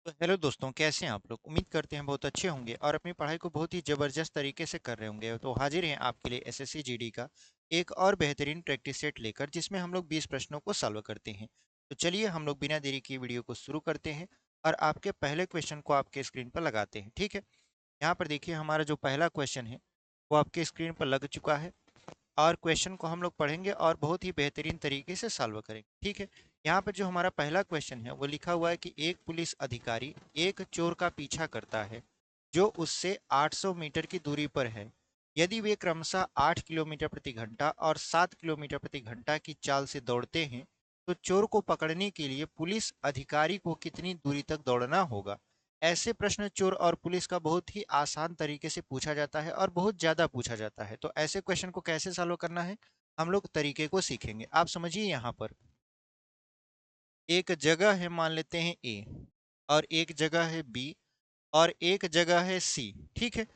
तो हेलो दोस्तों, कैसे हैं आप लोग? उम्मीद करते हैं बहुत अच्छे होंगे और अपनी पढ़ाई को बहुत ही ज़बरदस्त तरीके से कर रहे होंगे। तो हाजिर हैं आपके लिए एसएससी जीडी का एक और बेहतरीन प्रैक्टिस सेट लेकर, जिसमें हम लोग 20 प्रश्नों को सॉल्व करते हैं। तो चलिए हम लोग बिना देरी की वीडियो को शुरू करते हैं और आपके पहले क्वेश्चन को आपके स्क्रीन पर लगाते हैं। ठीक है, यहाँ पर देखिए हमारा जो पहला क्वेश्चन है वो आपके स्क्रीन पर लग चुका है और क्वेश्चन को हम लोग पढ़ेंगे और बहुत ही बेहतरीन तरीके से सॉल्व करेंगे। ठीक है, यहाँ पर जो हमारा पहला क्वेश्चन है वो लिखा हुआ है कि एक पुलिस अधिकारी एक चोर का पीछा करता है जो उससे 800 मीटर की दूरी पर है। यदि वे क्रमशः 8 किलोमीटर प्रति घंटा और 7 किलोमीटर प्रति घंटा की चाल से दौड़ते हैं, तो चोर को पकड़ने के लिए पुलिस अधिकारी को कितनी दूरी तक दौड़ना होगा? ऐसे प्रश्न चोर और पुलिस का बहुत ही आसान तरीके से पूछा जाता है और बहुत ज़्यादा पूछा जाता है। तो ऐसे क्वेश्चन को कैसे सॉल्व करना है, हम लोग तरीके को सीखेंगे। आप समझिए, यहाँ पर एक जगह है, मान लेते हैं ए, और एक जगह है बी, और एक जगह है सी। ठीक है,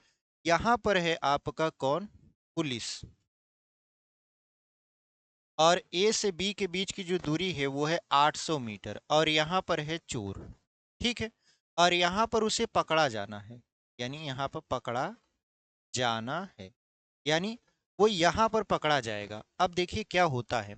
यहाँ पर है आपका कौन? पुलिस। और ए से बी के बीच की जो दूरी है वो है 800 मीटर, और यहाँ पर है चोर। ठीक है, और यहाँ पर उसे पकड़ा जाना है, यानी यहाँ पर पकड़ा जाना है, यानी वो यहाँ पर पकड़ा जाएगा। अब देखिए क्या होता है,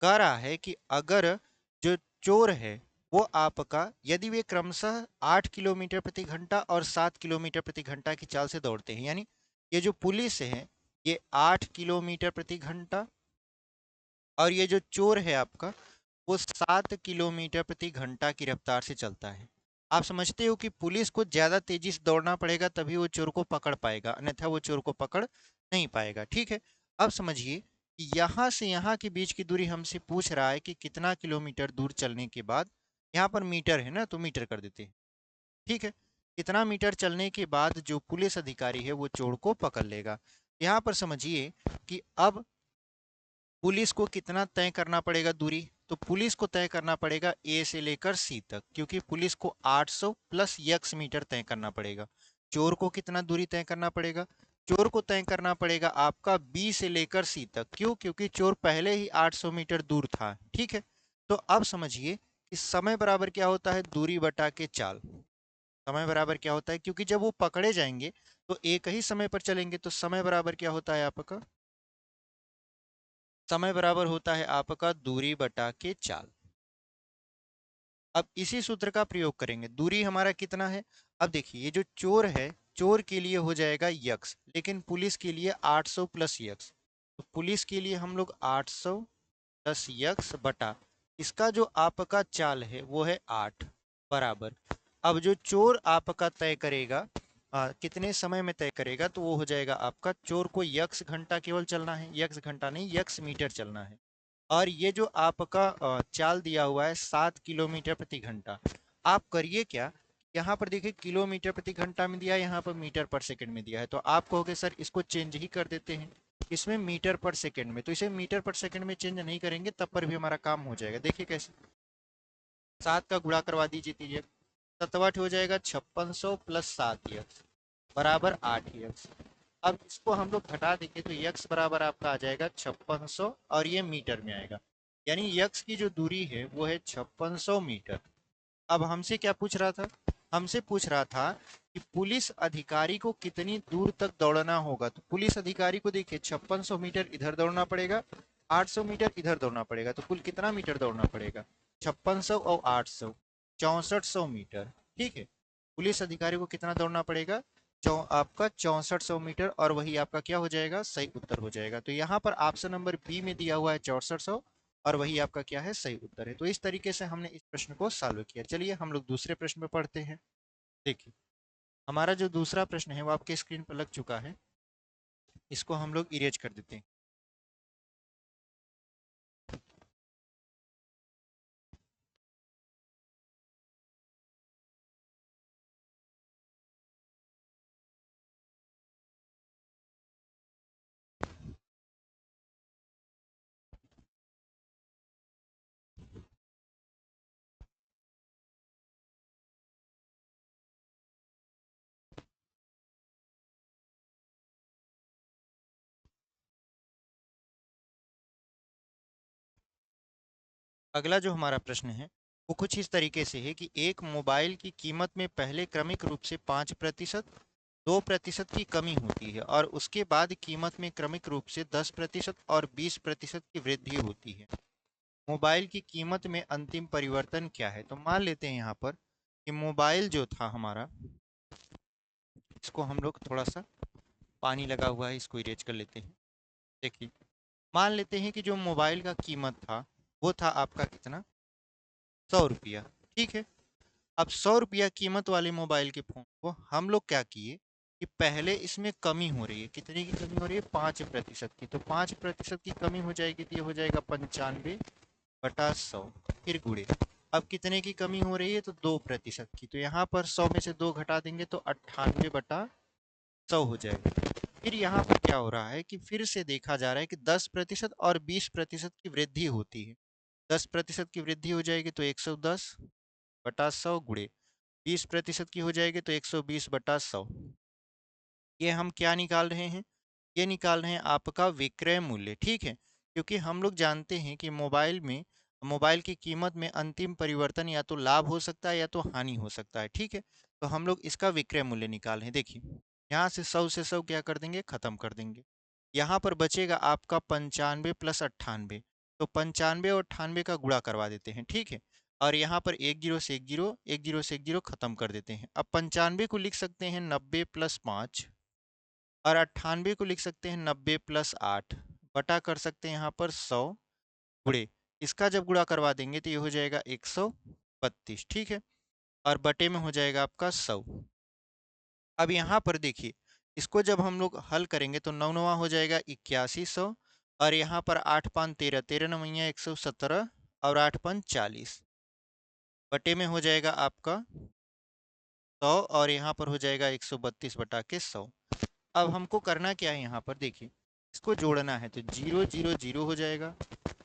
कह रहा है कि अगर जो चोर है वो आपका, यदि वे क्रमशः 8 किलोमीटर प्रति घंटा और 7 किलोमीटर प्रति घंटा की चाल से दौड़ते हैं, यानी ये जो पुलिस है ये 8 किलोमीटर प्रति घंटा, और ये जो चोर है आपका वो 7 किलोमीटर प्रति घंटा की रफ्तार से चलता है। आप समझते हो कि पुलिस को ज़्यादा तेजी से दौड़ना पड़ेगा तभी वो चोर को पकड़ पाएगा, अन्यथा वो चोर को पकड़ नहीं पाएगा। ठीक है, अब समझिए कि यहाँ से यहाँ के बीच की दूरी हमसे पूछ रहा है कि कितना किलोमीटर दूर चलने के बाद, यहाँ पर मीटर है ना तो मीटर कर देते हैं। ठीक है, कितना मीटर चलने के बाद जो पुलिस अधिकारी है वो चोर को पकड़ लेगा। यहाँ पर समझिए कि अब पुलिस को कितना तय करना पड़ेगा दूरी, तो पुलिस को तय करना पड़ेगा ए से लेकर सी तक, क्योंकि पुलिस को 800 प्लस यक्स मीटर तय करना पड़ेगा। चोर को कितना दूरी तय करना पड़ेगा? चोर को तय करना पड़ेगा आपका बी से लेकर सी तक। क्यों? क्योंकि चोर पहले ही 800 मीटर दूर था। ठीक है, तो अब समझिए कि समय बराबर क्या होता है, दूरी बटा के चाल। समय बराबर क्या होता है, क्योंकि जब वो पकड़े जाएंगे तो एक ही समय पर चलेंगे, तो समय बराबर क्या होता है आपका? समय बराबर होता है आपका दूरी बटा के चाल। अब इसी सूत्र का प्रयोग करेंगे। दूरी हमारा कितना है? अब देखिए ये जो चोर है, चोर के लिए हो जाएगा यक्स, लेकिन पुलिस के लिए 800 प्लस यक्स। तो पुलिस के लिए हम लोग 800 प्लस यक्स बटा इसका जो आपका चाल है वो है 8 बराबर। अब जो चोर आपका तय करेगा, कितने समय में तय करेगा, तो वो हो जाएगा आपका, चोर को यक्स घंटा केवल चलना है, यक्स घंटा नहीं यक्स मीटर चलना है। और ये जो आपका चाल दिया हुआ है 7 किलोमीटर प्रति घंटा, आप करिए क्या, यहाँ पर देखिए किलोमीटर प्रति घंटा में दिया है, यहाँ पर मीटर पर सेकंड में दिया है, तो आप कहोगे सर इसको चेंज ही कर देते हैं इसमें मीटर पर सेकंड में, तो इसे मीटर पर सेकंड में चेंज नहीं करेंगे तब पर भी हमारा काम हो जाएगा। देखिए कैसे, 7 का गुणा करवा दीजिए, तीजिए, सतवाट हो जाएगा 5600 प्लस 7 यक्स बराबर 8 यक्स। अब इसको हम लोग घटा देंगे तो यक्स बराबर आपका आ जाएगा 5600, और ये मीटर में आएगा, यानी यक्स की जो दूरी है वो है 5600 मीटर। अब हमसे क्या पूछ रहा था? हमसे पूछ रहा था कि पुलिस अधिकारी को कितनी दूर तक दौड़ना होगा। तो पुलिस अधिकारी को देखिए 5600 मीटर इधर दौड़ना पड़ेगा, 800 मीटर इधर दौड़ना पड़ेगा, तो कुल कितना मीटर दौड़ना पड़ेगा? 5600 और 800, 6400 मीटर। ठीक है, पुलिस अधिकारी को कितना दौड़ना पड़ेगा? आपका 6400 मीटर, और वही आपका क्या हो जाएगा, सही उत्तर हो जाएगा। तो यहाँ पर ऑप्शन नंबर बी में दिया हुआ है 6400, और वही आपका क्या है, सही उत्तर है। तो इस तरीके से हमने इस प्रश्न को सॉल्व किया। चलिए हम लोग दूसरे प्रश्न पे पढ़ते हैं। देखिए हमारा जो दूसरा प्रश्न है वो आपके स्क्रीन पर लग चुका है, इसको हम लोग इरेज कर देते हैं। अगला जो हमारा प्रश्न है वो कुछ इस तरीके से है कि एक मोबाइल की कीमत में पहले क्रमिक रूप से 5%, 2% की कमी होती है और उसके बाद कीमत में क्रमिक रूप से 10% और 20% की वृद्धि होती है। मोबाइल की कीमत में अंतिम परिवर्तन क्या है? तो मान लेते हैं यहाँ पर कि मोबाइल जो था हमारा, इसको हम लोग थोड़ा सा, पानी लगा हुआ है इसको इरेज कर लेते हैं। देखिए, मान लेते हैं कि जो मोबाइल का कीमत था वो था आपका कितना, 100 रुपया। ठीक है। अब 100 रुपया कीमत वाले मोबाइल के फ़ोन को हम लोग क्या किए कि पहले इसमें कमी हो रही है। कितने की कमी हो रही है? 5% की। तो 5% की कमी हो जाएगी तो ये हो जाएगा 95/100, फिर गुड़े। अब कितने की कमी हो रही है? तो 2% की। तो यहाँ पर 100 में से 2 घटा देंगे तो 98/100 हो जाएगा। फिर यहाँ पर क्या हो रहा है कि फिर से देखा जा रहा है कि 10% और 20% की वृद्धि होती है। 10% की वृद्धि हो जाएगी तो 110/100 गुड़े 20% की हो जाएगी तो 120/100। ये हम क्या निकाल रहे हैं? ये निकाल रहे हैं आपका विक्रय मूल्य। ठीक है, क्योंकि हम लोग जानते हैं कि मोबाइल की कीमत में अंतिम परिवर्तन या तो लाभ हो सकता है या तो हानि हो सकता है। ठीक है, तो हम लोग इसका विक्रय मूल्य निकाल रहे हैं। देखिए, यहाँ से 100 क्या कर देंगे? खत्म कर देंगे। यहाँ पर बचेगा आपका 95 + 98। तो 95 और 98 का गुणा करवा देते हैं। ठीक है, और यहाँ पर एक जीरो से एक जीरो, एक जीरो से एक जीरो खत्म कर देते हैं। अब 95 को लिख सकते हैं 90 + 5 और 98 को लिख सकते हैं 90 + 8, बटा कर सकते हैं यहाँ पर 100 गुड़े। इसका जब गुणा करवा देंगे तो ये हो जाएगा 132। ठीक है, और बटे में हो जाएगा आपका 100। अब यहाँ पर देखिए, इसको जब हम लोग हल करेंगे तो 9 9 हो जाएगा 8100, और यहाँ पर 8 5 13, 13 9 117 और 8 5 40, बटे में हो जाएगा आपका 100, और यहाँ पर हो जाएगा 132/100। अब हमको करना क्या है? यहाँ पर देखिए, इसको जोड़ना है तो 0 0 0 हो जाएगा,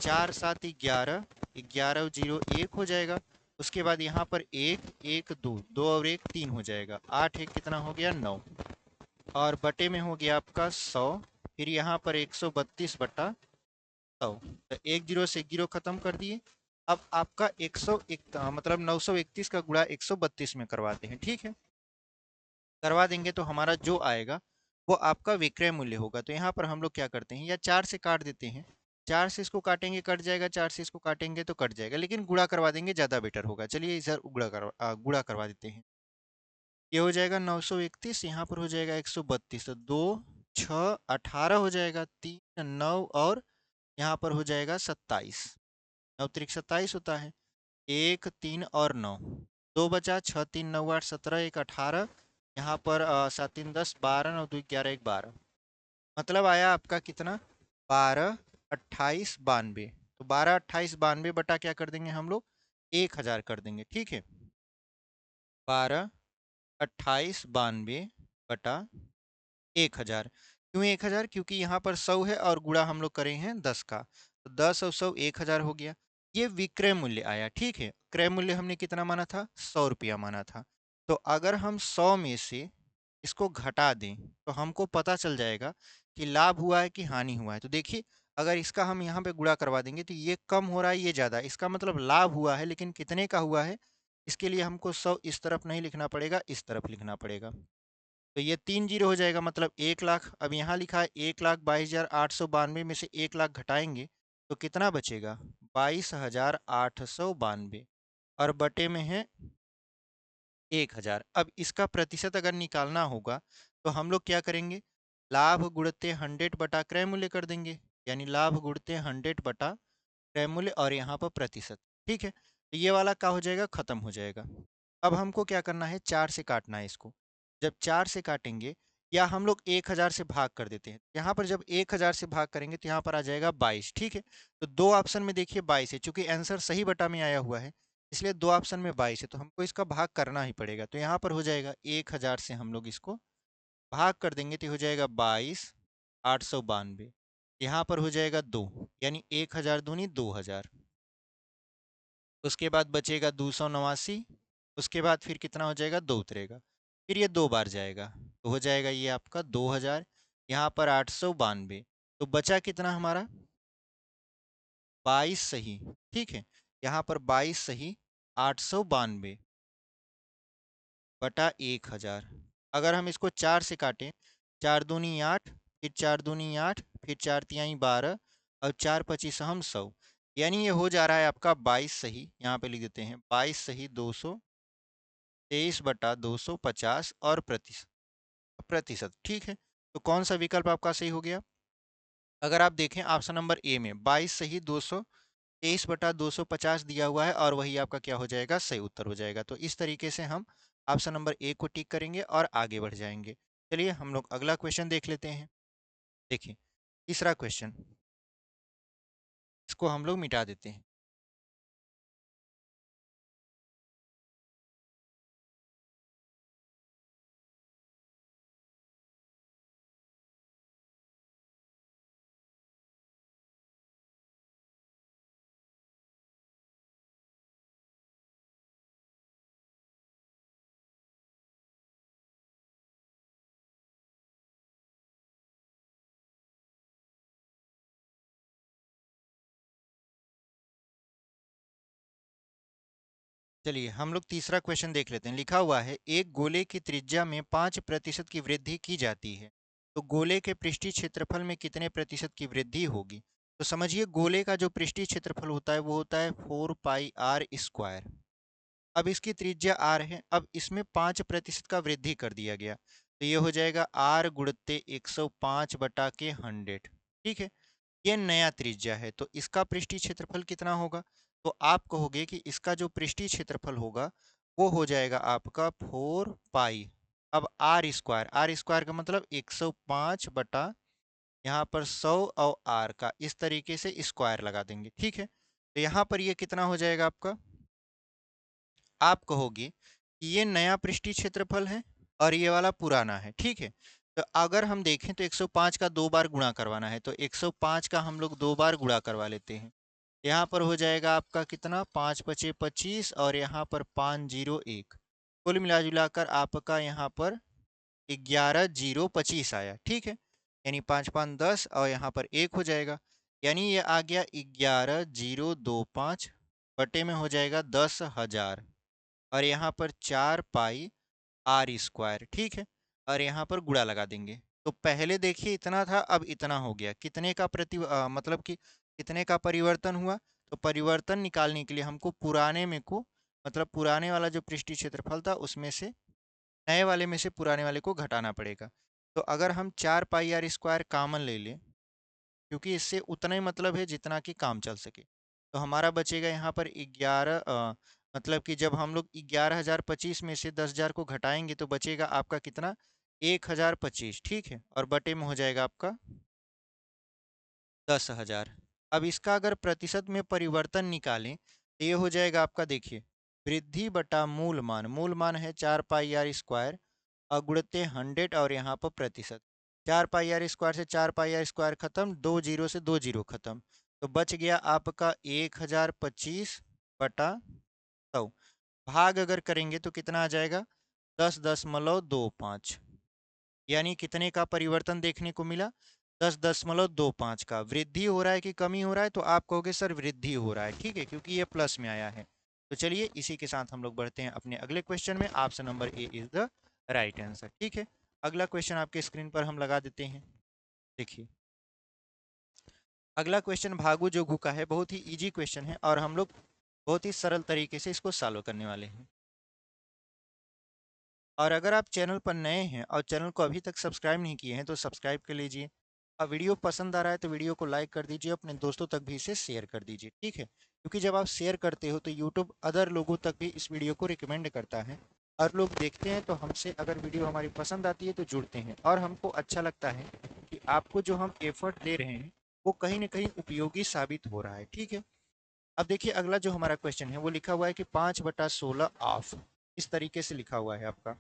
4 7 11, 11 0 1 हो जाएगा। उसके बाद यहाँ पर 1 1 2, 2 और 1 3 हो जाएगा, 8 1 कितना हो गया? 9, और बटे में हो गया आपका 100। फिर यहाँ पर 132/100, तो एक जीरो से एक जीरो खत्म कर दिए। अब आपका 101 मतलब 931 का गुणा 132 में करवाते हैं। ठीक है, करवा देंगे तो हमारा जो आएगा वो आपका विक्रय मूल्य होगा। तो यहाँ पर हम लोग क्या करते हैं, या 4 से काट देते हैं। 4 से इसको काटेंगे कट जाएगा, 4 से इसको काटेंगे तो कट जाएगा, लेकिन गुणा करवा देंगे ज़्यादा बेटर होगा। चलिए इधर गुणा करवा देते हैं। ये हो जाएगा 931, यहाँ पर हो जाएगा 132, तो 2 6 18 हो जाएगा, 3 9 और यहाँ पर हो जाएगा 27। 9 त्रिक 27 होता है, 1 3 और 9, 2 बचा, 6 3 9 8 17, 1 18, यहाँ पर 7 3 10 12, 9 2 11 1 12, मतलब आया आपका कितना? 12 28 92। तो 12 28 92 बटा क्या कर देंगे हम लोग? 1000 कर देंगे। ठीक है, 12 28 92 बटा 1000। क्यों 1000? क्योंकि यहाँ पर 100 है और गुणा हम लोग करे हैं 10 का, तो 10 और 100 1000 हो गया। ये विक्रय मूल्य आया। ठीक है, क्रय मूल्य हमने कितना माना था? 100 रुपया माना था। तो अगर हम 100 में से इसको घटा दें तो हमको पता चल जाएगा कि लाभ हुआ है कि हानि हुआ है। तो देखिए, अगर इसका हम यहाँ पे गुणा करवा देंगे तो ये कम हो रहा है, ये ज़्यादा, इसका मतलब लाभ हुआ है, लेकिन कितने का हुआ है? इसके लिए हमको 100 इस तरफ नहीं लिखना पड़ेगा, इस तरफ लिखना पड़ेगा। तो ये 3 जीरो हो जाएगा, मतलब 1 लाख। अब यहाँ लिखा है 1,22,892 में से 1 लाख घटाएंगे तो कितना बचेगा? 22,892, और बटे में है 1000। अब इसका प्रतिशत अगर निकालना होगा तो हम लोग क्या करेंगे? लाभ गुणते 100 बटा क्रय मूल्य कर देंगे, यानी लाभ गुणते 100 बटा क्रय मूल्य और यहाँ पर प्रतिशत। ठीक है, तो ये वाला क्या हो जाएगा? खत्म हो जाएगा। अब हमको क्या करना है? 4 से काटना है इसको। जब 4 से काटेंगे, या हम लोग 1000 से भाग कर देते हैं, यहाँ पर जब 1000 से भाग करेंगे तो यहाँ पर आ जाएगा 22। ठीक है, तो दो ऑप्शन में देखिए 22 है, चूंकि आंसर सही बटा में आया हुआ है इसलिए दो ऑप्शन में 22 है, तो हमको इसका भाग करना ही पड़ेगा। तो यहाँ पर हो जाएगा 1000 से हम लोग इसको भाग कर देंगे तो हो जाएगा 22,892। यहाँ पर हो जाएगा 2, यानी 1000 दूनी 2000। उसके बाद बचेगा 289। उसके बाद फिर कितना हो जाएगा? 2 उतरेगा, फिर ये 2 बार जाएगा तो हो जाएगा ये आपका 2000। यहाँ पर 892, तो बचा कितना हमारा? 22 सही। ठीक है, यहाँ पर 22 सही 892 बटा 1000। अगर हम इसको 4 से काटें, 4 दूनी 8, फिर 4 दूनी 8, फिर 4 तिहाई 12 और 4 पच्चीस हम 100, यानी ये हो जा रहा है आपका 22 सही। यहाँ पे लिख देते हैं 22 सही 223 बटा 250 और प्रतिशत प्रतिशत, ठीक है। तो कौन सा विकल्प आपका सही हो गया? अगर आप देखें ऑप्शन नंबर ए में 22 सही 223 बटा 250 दिया हुआ है और वही आपका क्या हो जाएगा? सही उत्तर हो जाएगा। तो इस तरीके से हम ऑप्शन नंबर ए को टिक करेंगे और आगे बढ़ जाएंगे। चलिए हम लोग अगला क्वेश्चन देख लेते हैं। देखिए तीसरा क्वेश्चन, इसको हम लोग मिटा देते हैं। चलिए हम लोग तीसरा क्वेश्चन देख लेते हैं। लिखा हुआ है एक गोले की त्रिज्या में 5% की वृद्धि की जाती है, तो गोले के पृष्ठीय क्षेत्रफल में कितने प्रतिशत की वृद्धि होगी? तो समझिए गोले का जो पृष्ठीय क्षेत्रफल होता है वो होता है 4 पाई r स्क्वायर। अब इसकी त्रिज्या r है, अब इसमें 5% का वृद्धि कर दिया गया, तो ये हो जाएगा r गुणित 105 बटा के 100, ठीक है। ये नया त्रिज्या है, तो इसका पृष्ठीय क्षेत्रफल कितना होगा? तो आप कहोगे कि इसका जो पृष्ठीय क्षेत्रफल होगा वो हो जाएगा आपका 4 पाई। अब आर स्क्वायर का मतलब 105 बटा यहाँ पर 100 और आर का इस तरीके से स्क्वायर लगा देंगे, ठीक है। तो यहाँ पर ये कितना हो जाएगा आपका? आप कहोगे कि ये नया पृष्ठीय क्षेत्रफल है और ये वाला पुराना है, ठीक है। तो अगर हम देखें तो 105 का 2 बार गुणा करवाना है, तो 105 का हम लोग 2 बार गुणा करवा लेते हैं। यहाँ पर हो जाएगा आपका कितना? 5 पचे 25 और यहाँ पर 501, कुल मिला जुला कर आपका यहाँ पर 11 0 25 आया, ठीक है। यानी 5 5 10 और यहाँ पर 1 हो जाएगा, यानी ये आ गया 11 0 2 5 बटे में हो जाएगा 10,000 और यहाँ पर 4 पाई r स्क्वायर, ठीक है। और यहाँ पर गुणा लगा देंगे, तो पहले देखिए इतना था, अब इतना हो गया। कितने का मतलब कि कितने का परिवर्तन हुआ? तो परिवर्तन निकालने के लिए हमको पुराने में को, मतलब पुराने वाला जो पृष्ठीय क्षेत्रफल था उसमें से नए वाले में से पुराने वाले को घटाना पड़ेगा। तो अगर हम 4 पाई r स्क्वायर कामन ले लें, क्योंकि इससे उतना ही मतलब है जितना कि काम चल सके, तो हमारा बचेगा यहाँ पर 11, मतलब कि जब हम लोग 11,025 में से 10,000 को घटाएंगे तो बचेगा आपका कितना? 1,025, ठीक है। और बटे में हो जाएगा आपका 10,000। अब इसका अगर प्रतिशत में परिवर्तन निकालें तो ये हो जाएगा आपका, देखिए वृद्धि बटा मूल मान है 4 पाई r स्क्वायर अगुणते 100 और यहाँ पर प्रतिशत। 4 पाई r स्क्वायर से 4 पाई r स्क्वायर खत्म, 2 जीरो से 2 जीरो खत्म, तो बच गया आपका 1,025 बटा 100। भाग अगर करेंगे तो कितना आ जाएगा? 10,25, यानी कितने का परिवर्तन देखने को मिला? 10,25 का। वृद्धि हो रहा है कि कमी हो रहा है? तो आप कहोगे सर वृद्धि हो रहा है, ठीक है, क्योंकि ये प्लस में आया है। तो चलिए इसी के साथ हम लोग बढ़ते हैं अपने अगले क्वेश्चन में। Option number A is the right answer, ठीक है। अगला क्वेश्चन आपके स्क्रीन पर हम लगा देते हैं। देखिए अगला क्वेश्चन भागु जोगु का है, बहुत ही इजी क्वेश्चन है और हम लोग बहुत ही सरल तरीके से इसको सॉल्व करने वाले हैं। और अगर आप चैनल पर नए हैं और चैनल को अभी तक सब्सक्राइब नहीं किए हैं तो सब्सक्राइब कर लीजिए। और वीडियो पसंद आ रहा है तो वीडियो को लाइक कर दीजिए, अपने दोस्तों तक भी इसे शेयर कर दीजिए, ठीक है। क्योंकि जब आप शेयर करते हो तो यूट्यूब अदर लोगों तक भी इस वीडियो को रिकमेंड करता है और लोग देखते हैं, तो हमसे अगर वीडियो हमारी पसंद आती है तो जुड़ते हैं और हमको अच्छा लगता है कि आपको जो हम एफर्ट दे रहे हैं वो कहीं ना कहीं उपयोगी साबित हो रहा है, ठीक है। अब देखिए अगला जो हमारा क्वेश्चन है वो लिखा हुआ है कि 5/16 ऑफ, इस तरीके से लिखा हुआ है आपका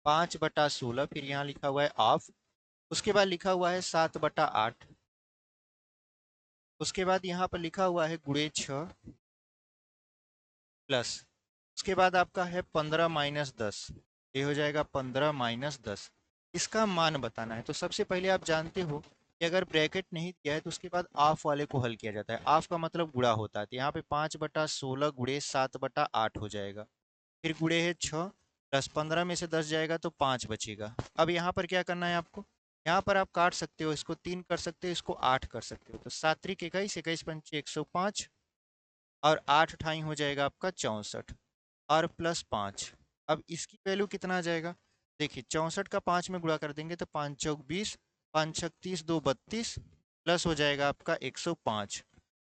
5/16, फिर यहाँ लिखा हुआ है ऑफ, उसके बाद लिखा हुआ है 7/8, उसके बाद यहाँ पर लिखा हुआ है गुणे 6 प्लस, उसके बाद आपका है 15-10, ये हो जाएगा 15-10। इसका मान बताना है। तो सबसे पहले आप जानते हो कि अगर ब्रैकेट नहीं दिया है तो उसके बाद ऑफ वाले को हल किया जाता है। ऑफ का मतलब गुणा होता है, तो यहाँ पे 5/16 गुणे 7/8 हो जाएगा। फिर गुणे है 6, प्लस 15 में से 10 जाएगा तो 5 बचेगा। अब यहाँ पर क्या करना है आपको, यहाँ पर आप काट सकते हो, इसको 3 कर सकते हो, इसको 8 कर सकते हो। तो 7 त्रिक 21, 21 पंचे 105, और 8 ठाई हो जाएगा आपका 64, और प्लस 5। अब इसकी वैल्यू कितना आ जाएगा, देखिए 64 का 5 में गुणा कर देंगे तो 5 चौक 20, 5 छक 30, 2 32, प्लस हो जाएगा आपका 105,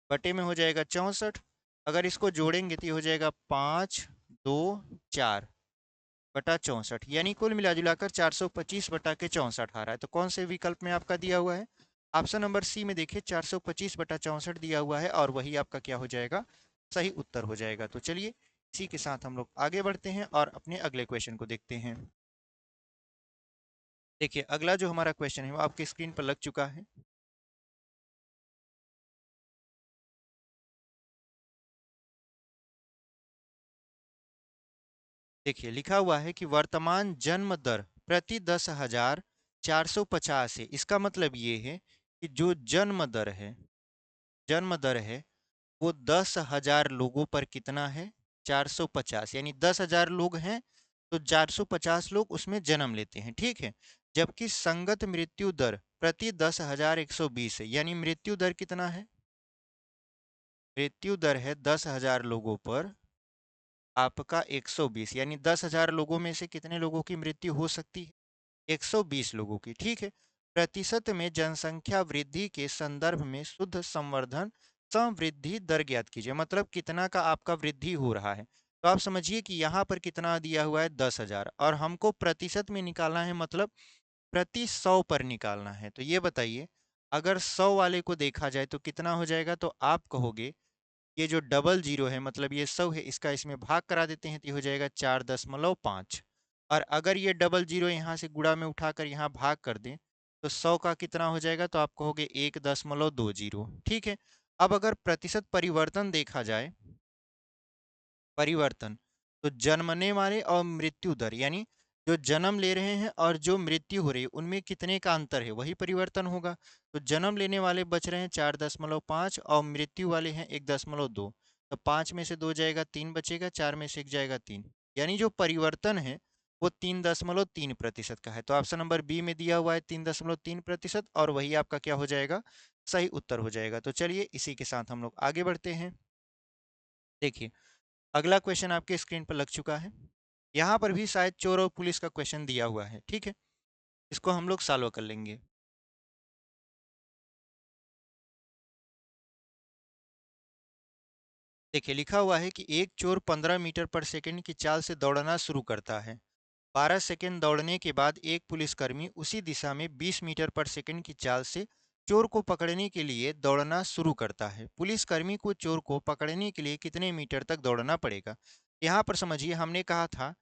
बटे में हो जाएगा 64। अगर इसको जोड़ेंगे तो ये हो जाएगा 5, 2, 4/64, यानी कुल मिला जुलाकर 425/64 आ रहा है। तो कौन से विकल्प में आपका दिया हुआ है, ऑप्शन नंबर सी में देखिए 425/64 दिया हुआ है, और वही आपका क्या हो जाएगा, सही उत्तर हो जाएगा। तो चलिए इसी के साथ हम लोग आगे बढ़ते हैं और अपने अगले क्वेश्चन को देखते हैं। देखिए अगला जो हमारा क्वेश्चन है वो आपके स्क्रीन पर लग चुका है। देखिए लिखा हुआ है कि वर्तमान जन्म दर प्रति 10,450 है। इसका मतलब ये है कि जो जन्म दर है वो 10,000 लोगों पर कितना है, 450, यानी 10,000 लोग हैं तो 450 लोग उसमें जन्म लेते हैं, ठीक है। जबकि संगत मृत्यु दर प्रति 10,120 है, यानी मृत्यु दर कितना है, मृत्यु दर है 10,000 लोगों पर आपका 120, यानी 10,000 लोगों में से कितने लोगों की मृत्यु हो सकती है, 120 लोगों की, ठीक है। प्रतिशत में जनसंख्या वृद्धि के संदर्भ में शुद्ध संवर्धन संवृद्धि दर ज्ञात कीजिए, मतलब कितना का आपका वृद्धि हो रहा है। तो आप समझिए कि यहाँ पर कितना दिया हुआ है, 10,000, और हमको प्रतिशत में निकालना है, मतलब प्रति 100 पर निकालना है। तो ये बताइए, अगर 100 वाले को देखा जाए तो कितना हो जाएगा, तो आप कहोगे ये जो डबल जीरो है मतलब ये 100 है, इसका इसमें भाग करा देते हैं तो ये हो जाएगा 4.5। और अगर ये डबल जीरो यहाँ से गुणा में उठाकर यहाँ भाग कर दें तो 100 का कितना हो जाएगा, तो आप कहोगे 1.20, ठीक है। अब अगर प्रतिशत परिवर्तन देखा जाए, परिवर्तन, तो जन्मने वाले और मृत्यु दर, यानी जो जन्म ले रहे हैं और जो मृत्यु हो रही है उनमें कितने का अंतर है, वही परिवर्तन होगा। तो जन्म लेने वाले बच रहे हैं 4.5 और मृत्यु वाले हैं 1.2। तो 5 में से 2 जाएगा, 3 बचेगा, 4 में से 1 जाएगा, 3, यानी जो परिवर्तन है वो 3.3% का है। तो ऑप्शन नंबर बी में दिया हुआ है 3.3%, और वही आपका क्या हो जाएगा, सही उत्तर हो जाएगा। तो चलिए इसी के साथ हम लोग आगे बढ़ते हैं। देखिए अगला क्वेश्चन आपके स्क्रीन पर लग चुका है। यहाँ पर भी शायद चोर और पुलिस का क्वेश्चन दिया हुआ है, ठीक है। इसको हम लोग सॉल्व कर लेंगे। देखिए लिखा हुआ है कि एक चोर 15 मीटर पर सेकंड की चाल से दौड़ना शुरू करता है। 12 सेकंड दौड़ने के बाद एक पुलिसकर्मी उसी दिशा में 20 मीटर पर सेकंड की चाल से चोर को पकड़ने के लिए दौड़ना शुरू करता है। पुलिसकर्मी को चोर को पकड़ने के लिए कितने मीटर तक दौड़ना पड़ेगा। यहाँ पर समझिए, हमने कहा था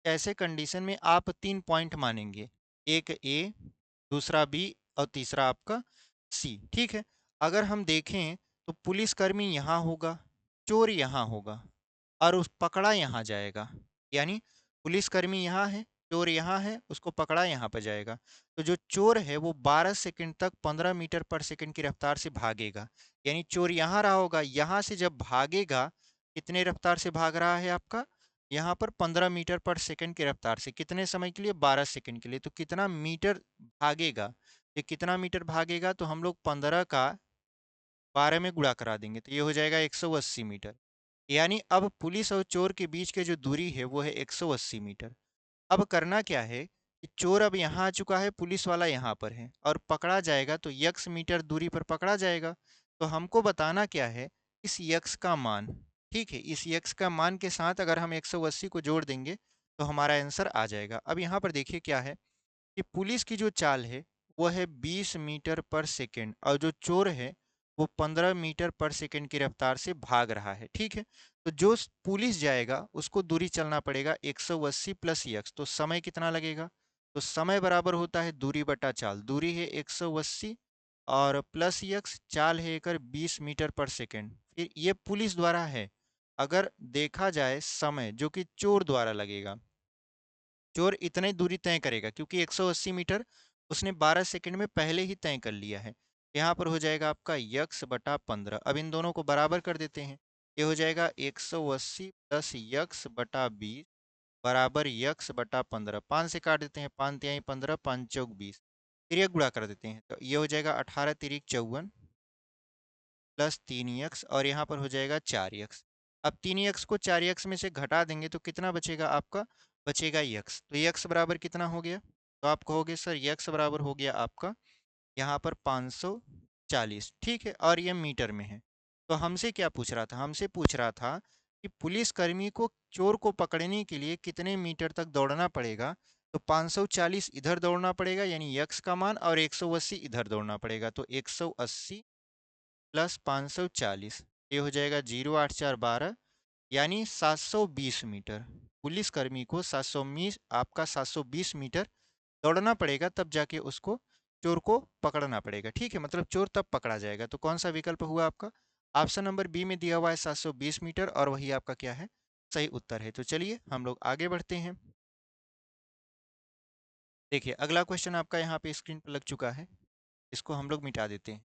ऐसे कंडीशन में आप 3 पॉइंट मानेंगे, एक ए, दूसरा बी, और तीसरा आपका सी, ठीक है। अगर हम देखें तो पुलिसकर्मी यहाँ होगा, चोर यहाँ होगा, और उस पकड़ा यहाँ जाएगा, यानी पुलिसकर्मी यहाँ है, चोर यहाँ है, उसको पकड़ा यहाँ पर जाएगा। तो जो चोर है वो 12 सेकंड तक 15 मीटर पर सेकंड की रफ्तार से भागेगा, यानी चोर यहाँ रहा होगा, यहाँ से जब भागेगा कितने रफ्तार से भाग रहा है आपका, यहाँ पर 15 मीटर पर सेकंड की रफ्तार से, कितने समय के लिए, 12 सेकंड के लिए। तो कितना मीटर भागेगा, ये कितना मीटर भागेगा, तो हम लोग 15 का 12 में गुणा करा देंगे तो ये हो जाएगा 180 मीटर। यानी अब पुलिस और चोर के बीच की जो दूरी है वो है 180 मीटर। अब करना क्या है कि चोर अब यहाँ आ चुका है, पुलिस वाला यहाँ पर है, और पकड़ा जाएगा तो यक्स मीटर दूरी पर पकड़ा जाएगा। तो हमको बताना क्या है, इस यक्स का मान, ठीक है। इस यक्स का मान के साथ अगर हम 180 को जोड़ देंगे तो हमारा आंसर आ जाएगा। अब यहाँ पर देखिए क्या है कि पुलिस की जो चाल है वो है 20 मीटर पर सेकेंड, और जो चोर है वो 15 मीटर पर सेकेंड की रफ्तार से भाग रहा है, ठीक है। तो जो पुलिस जाएगा उसको दूरी चलना पड़ेगा 180 प्लस यक्स, तो समय कितना लगेगा, तो समय बराबर होता है दूरी बटा चाल। दूरी है 180 और प्लस यक्स, चाल है एकर 20 मीटर पर सेकेंड, फिर ये पुलिस द्वारा है। अगर देखा जाए समय जो कि चोर द्वारा लगेगा, चोर इतनी दूरी तय करेगा क्योंकि 180 मीटर उसने 12 सेकंड में पहले ही तय कर लिया है। यहाँ पर हो जाएगा आपका यक्स बटा 15। अब इन दोनों को बराबर कर देते हैं। ये हो जाएगा 180 प्लस यक्स बटा 20 बराबर यक्स बटा 15। 5 से काट देते हैं, 5 तिहाई 15, 5 चौक 20। फिर ये गुणा कर देते हैं तो ये हो जाएगा 18 तिरिक 54 प्लस 3 यक्स और यहाँ पर हो जाएगा 4 यक्स। अब 3 यक्स को 4 यक्स में से घटा देंगे तो कितना बचेगा आपका? बचेगा यक्स। तो यक्स बराबर कितना हो गया? तो आप कहोगे सर यक्स बराबर हो गया आपका यहाँ पर 540। ठीक है, और ये मीटर में है। तो हमसे क्या पूछ रहा था? हमसे पूछ रहा था कि पुलिसकर्मी को चोर को पकड़ने के लिए कितने मीटर तक दौड़ना पड़ेगा। तो 540 इधर दौड़ना पड़ेगा यानी यक्स का मान, और 180 इधर दौड़ना पड़ेगा। तो 180 प्लस 540 ये हो जाएगा 08412 यानी 720 मीटर। पुलिसकर्मी को 720 आपका 720 मीटर दौड़ना पड़ेगा, तब जाके उसको चोर को पकड़ना पड़ेगा। ठीक है, मतलब चोर तब पकड़ा जाएगा। तो कौन सा विकल्प हुआ आपका? ऑप्शन नंबर बी में दिया हुआ है 720 मीटर, और वही आपका क्या है? सही उत्तर है। तो चलिए हम लोग आगे बढ़ते हैं। देखिए अगला क्वेश्चन आपका यहाँ पे स्क्रीन पर लग चुका है, इसको हम लोग मिटा देते हैं।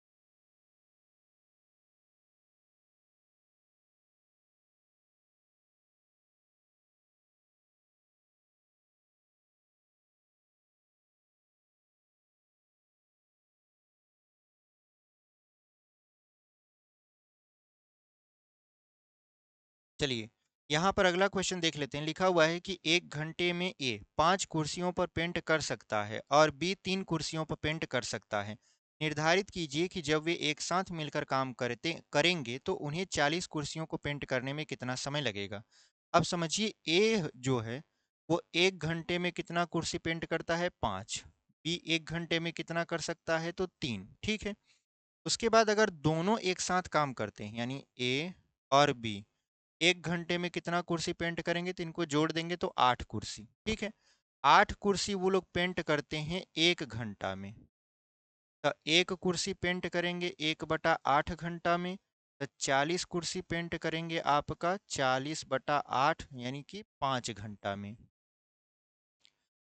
चलिए यहाँ पर अगला क्वेश्चन देख लेते हैं। लिखा हुआ है कि 1 घंटे में ए 5 कुर्सियों पर पेंट कर सकता है और बी 3 कुर्सियों पर पेंट कर सकता है। निर्धारित कीजिए कि जब वे एक साथ मिलकर काम करते करेंगे तो उन्हें 40 कुर्सियों को पेंट करने में कितना समय लगेगा। अब समझिए ए जो है वो 1 घंटे में कितना कुर्सी पेंट करता है? 5। बी 1 घंटे में कितना कर सकता है? तो 3। ठीक है, उसके बाद अगर दोनों एक साथ काम करते हैं यानी ए और बी 1 घंटे में कितना कुर्सी पेंट करेंगे, तो इनको जोड़ देंगे तो 8 कुर्सी। ठीक है, 8 कुर्सी वो लोग पेंट करते हैं 1 घंटा में। तो 1 कुर्सी पेंट करेंगे 1/8 घंटा में, तो 40 कुर्सी पेंट करेंगे आपका 40/8 यानी कि 5 घंटा में।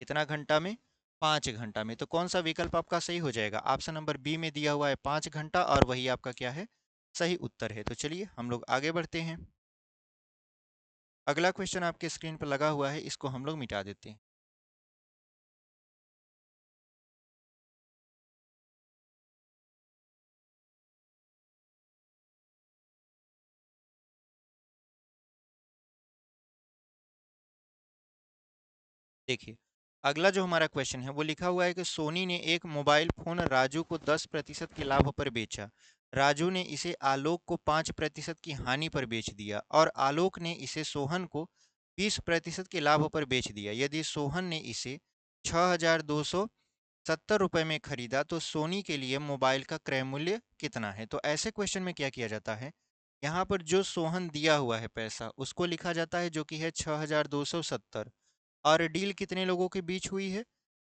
कितना घंटा में? 5 घंटा में। तो कौन सा विकल्प आपका सही हो जाएगा? ऑप्शन नंबर बी में दिया हुआ है 5 घंटा, और वही आपका क्या है? सही उत्तर है। तो चलिए हम लोग आगे बढ़ते हैं। अगला क्वेश्चन आपके स्क्रीन पर लगा हुआ है, इसको हम लोग मिटा देते हैं। देखिए अगला जो हमारा क्वेश्चन है वो लिखा हुआ है कि सोनी ने एक मोबाइल फोन राजू को 10% के लाभ पर बेचा। राजू ने इसे आलोक को 5% की हानि पर बेच दिया, और आलोक ने इसे सोहन को 20% के लाभ पर बेच दिया। यदि सोहन ने इसे 6,270 रुपये में खरीदा तो सोनी के लिए मोबाइल का क्रय मूल्य कितना है? तो ऐसे क्वेश्चन में क्या किया जाता है, यहाँ पर जो सोहन दिया हुआ है पैसा उसको लिखा जाता है जो कि है 6,270, और डील कितने लोगों के बीच हुई है?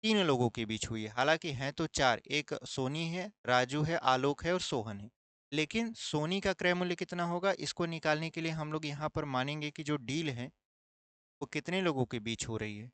3 लोगों के बीच हुई है। हालांकि हैं तो 4, एक सोनी है, राजू है, आलोक है और सोहन है। लेकिन सोनी का क्रय मूल्य कितना होगा, इसको निकालने के लिए हम लोग यहाँ पर मानेंगे कि जो डील है वो कितने लोगों के बीच हो रही है?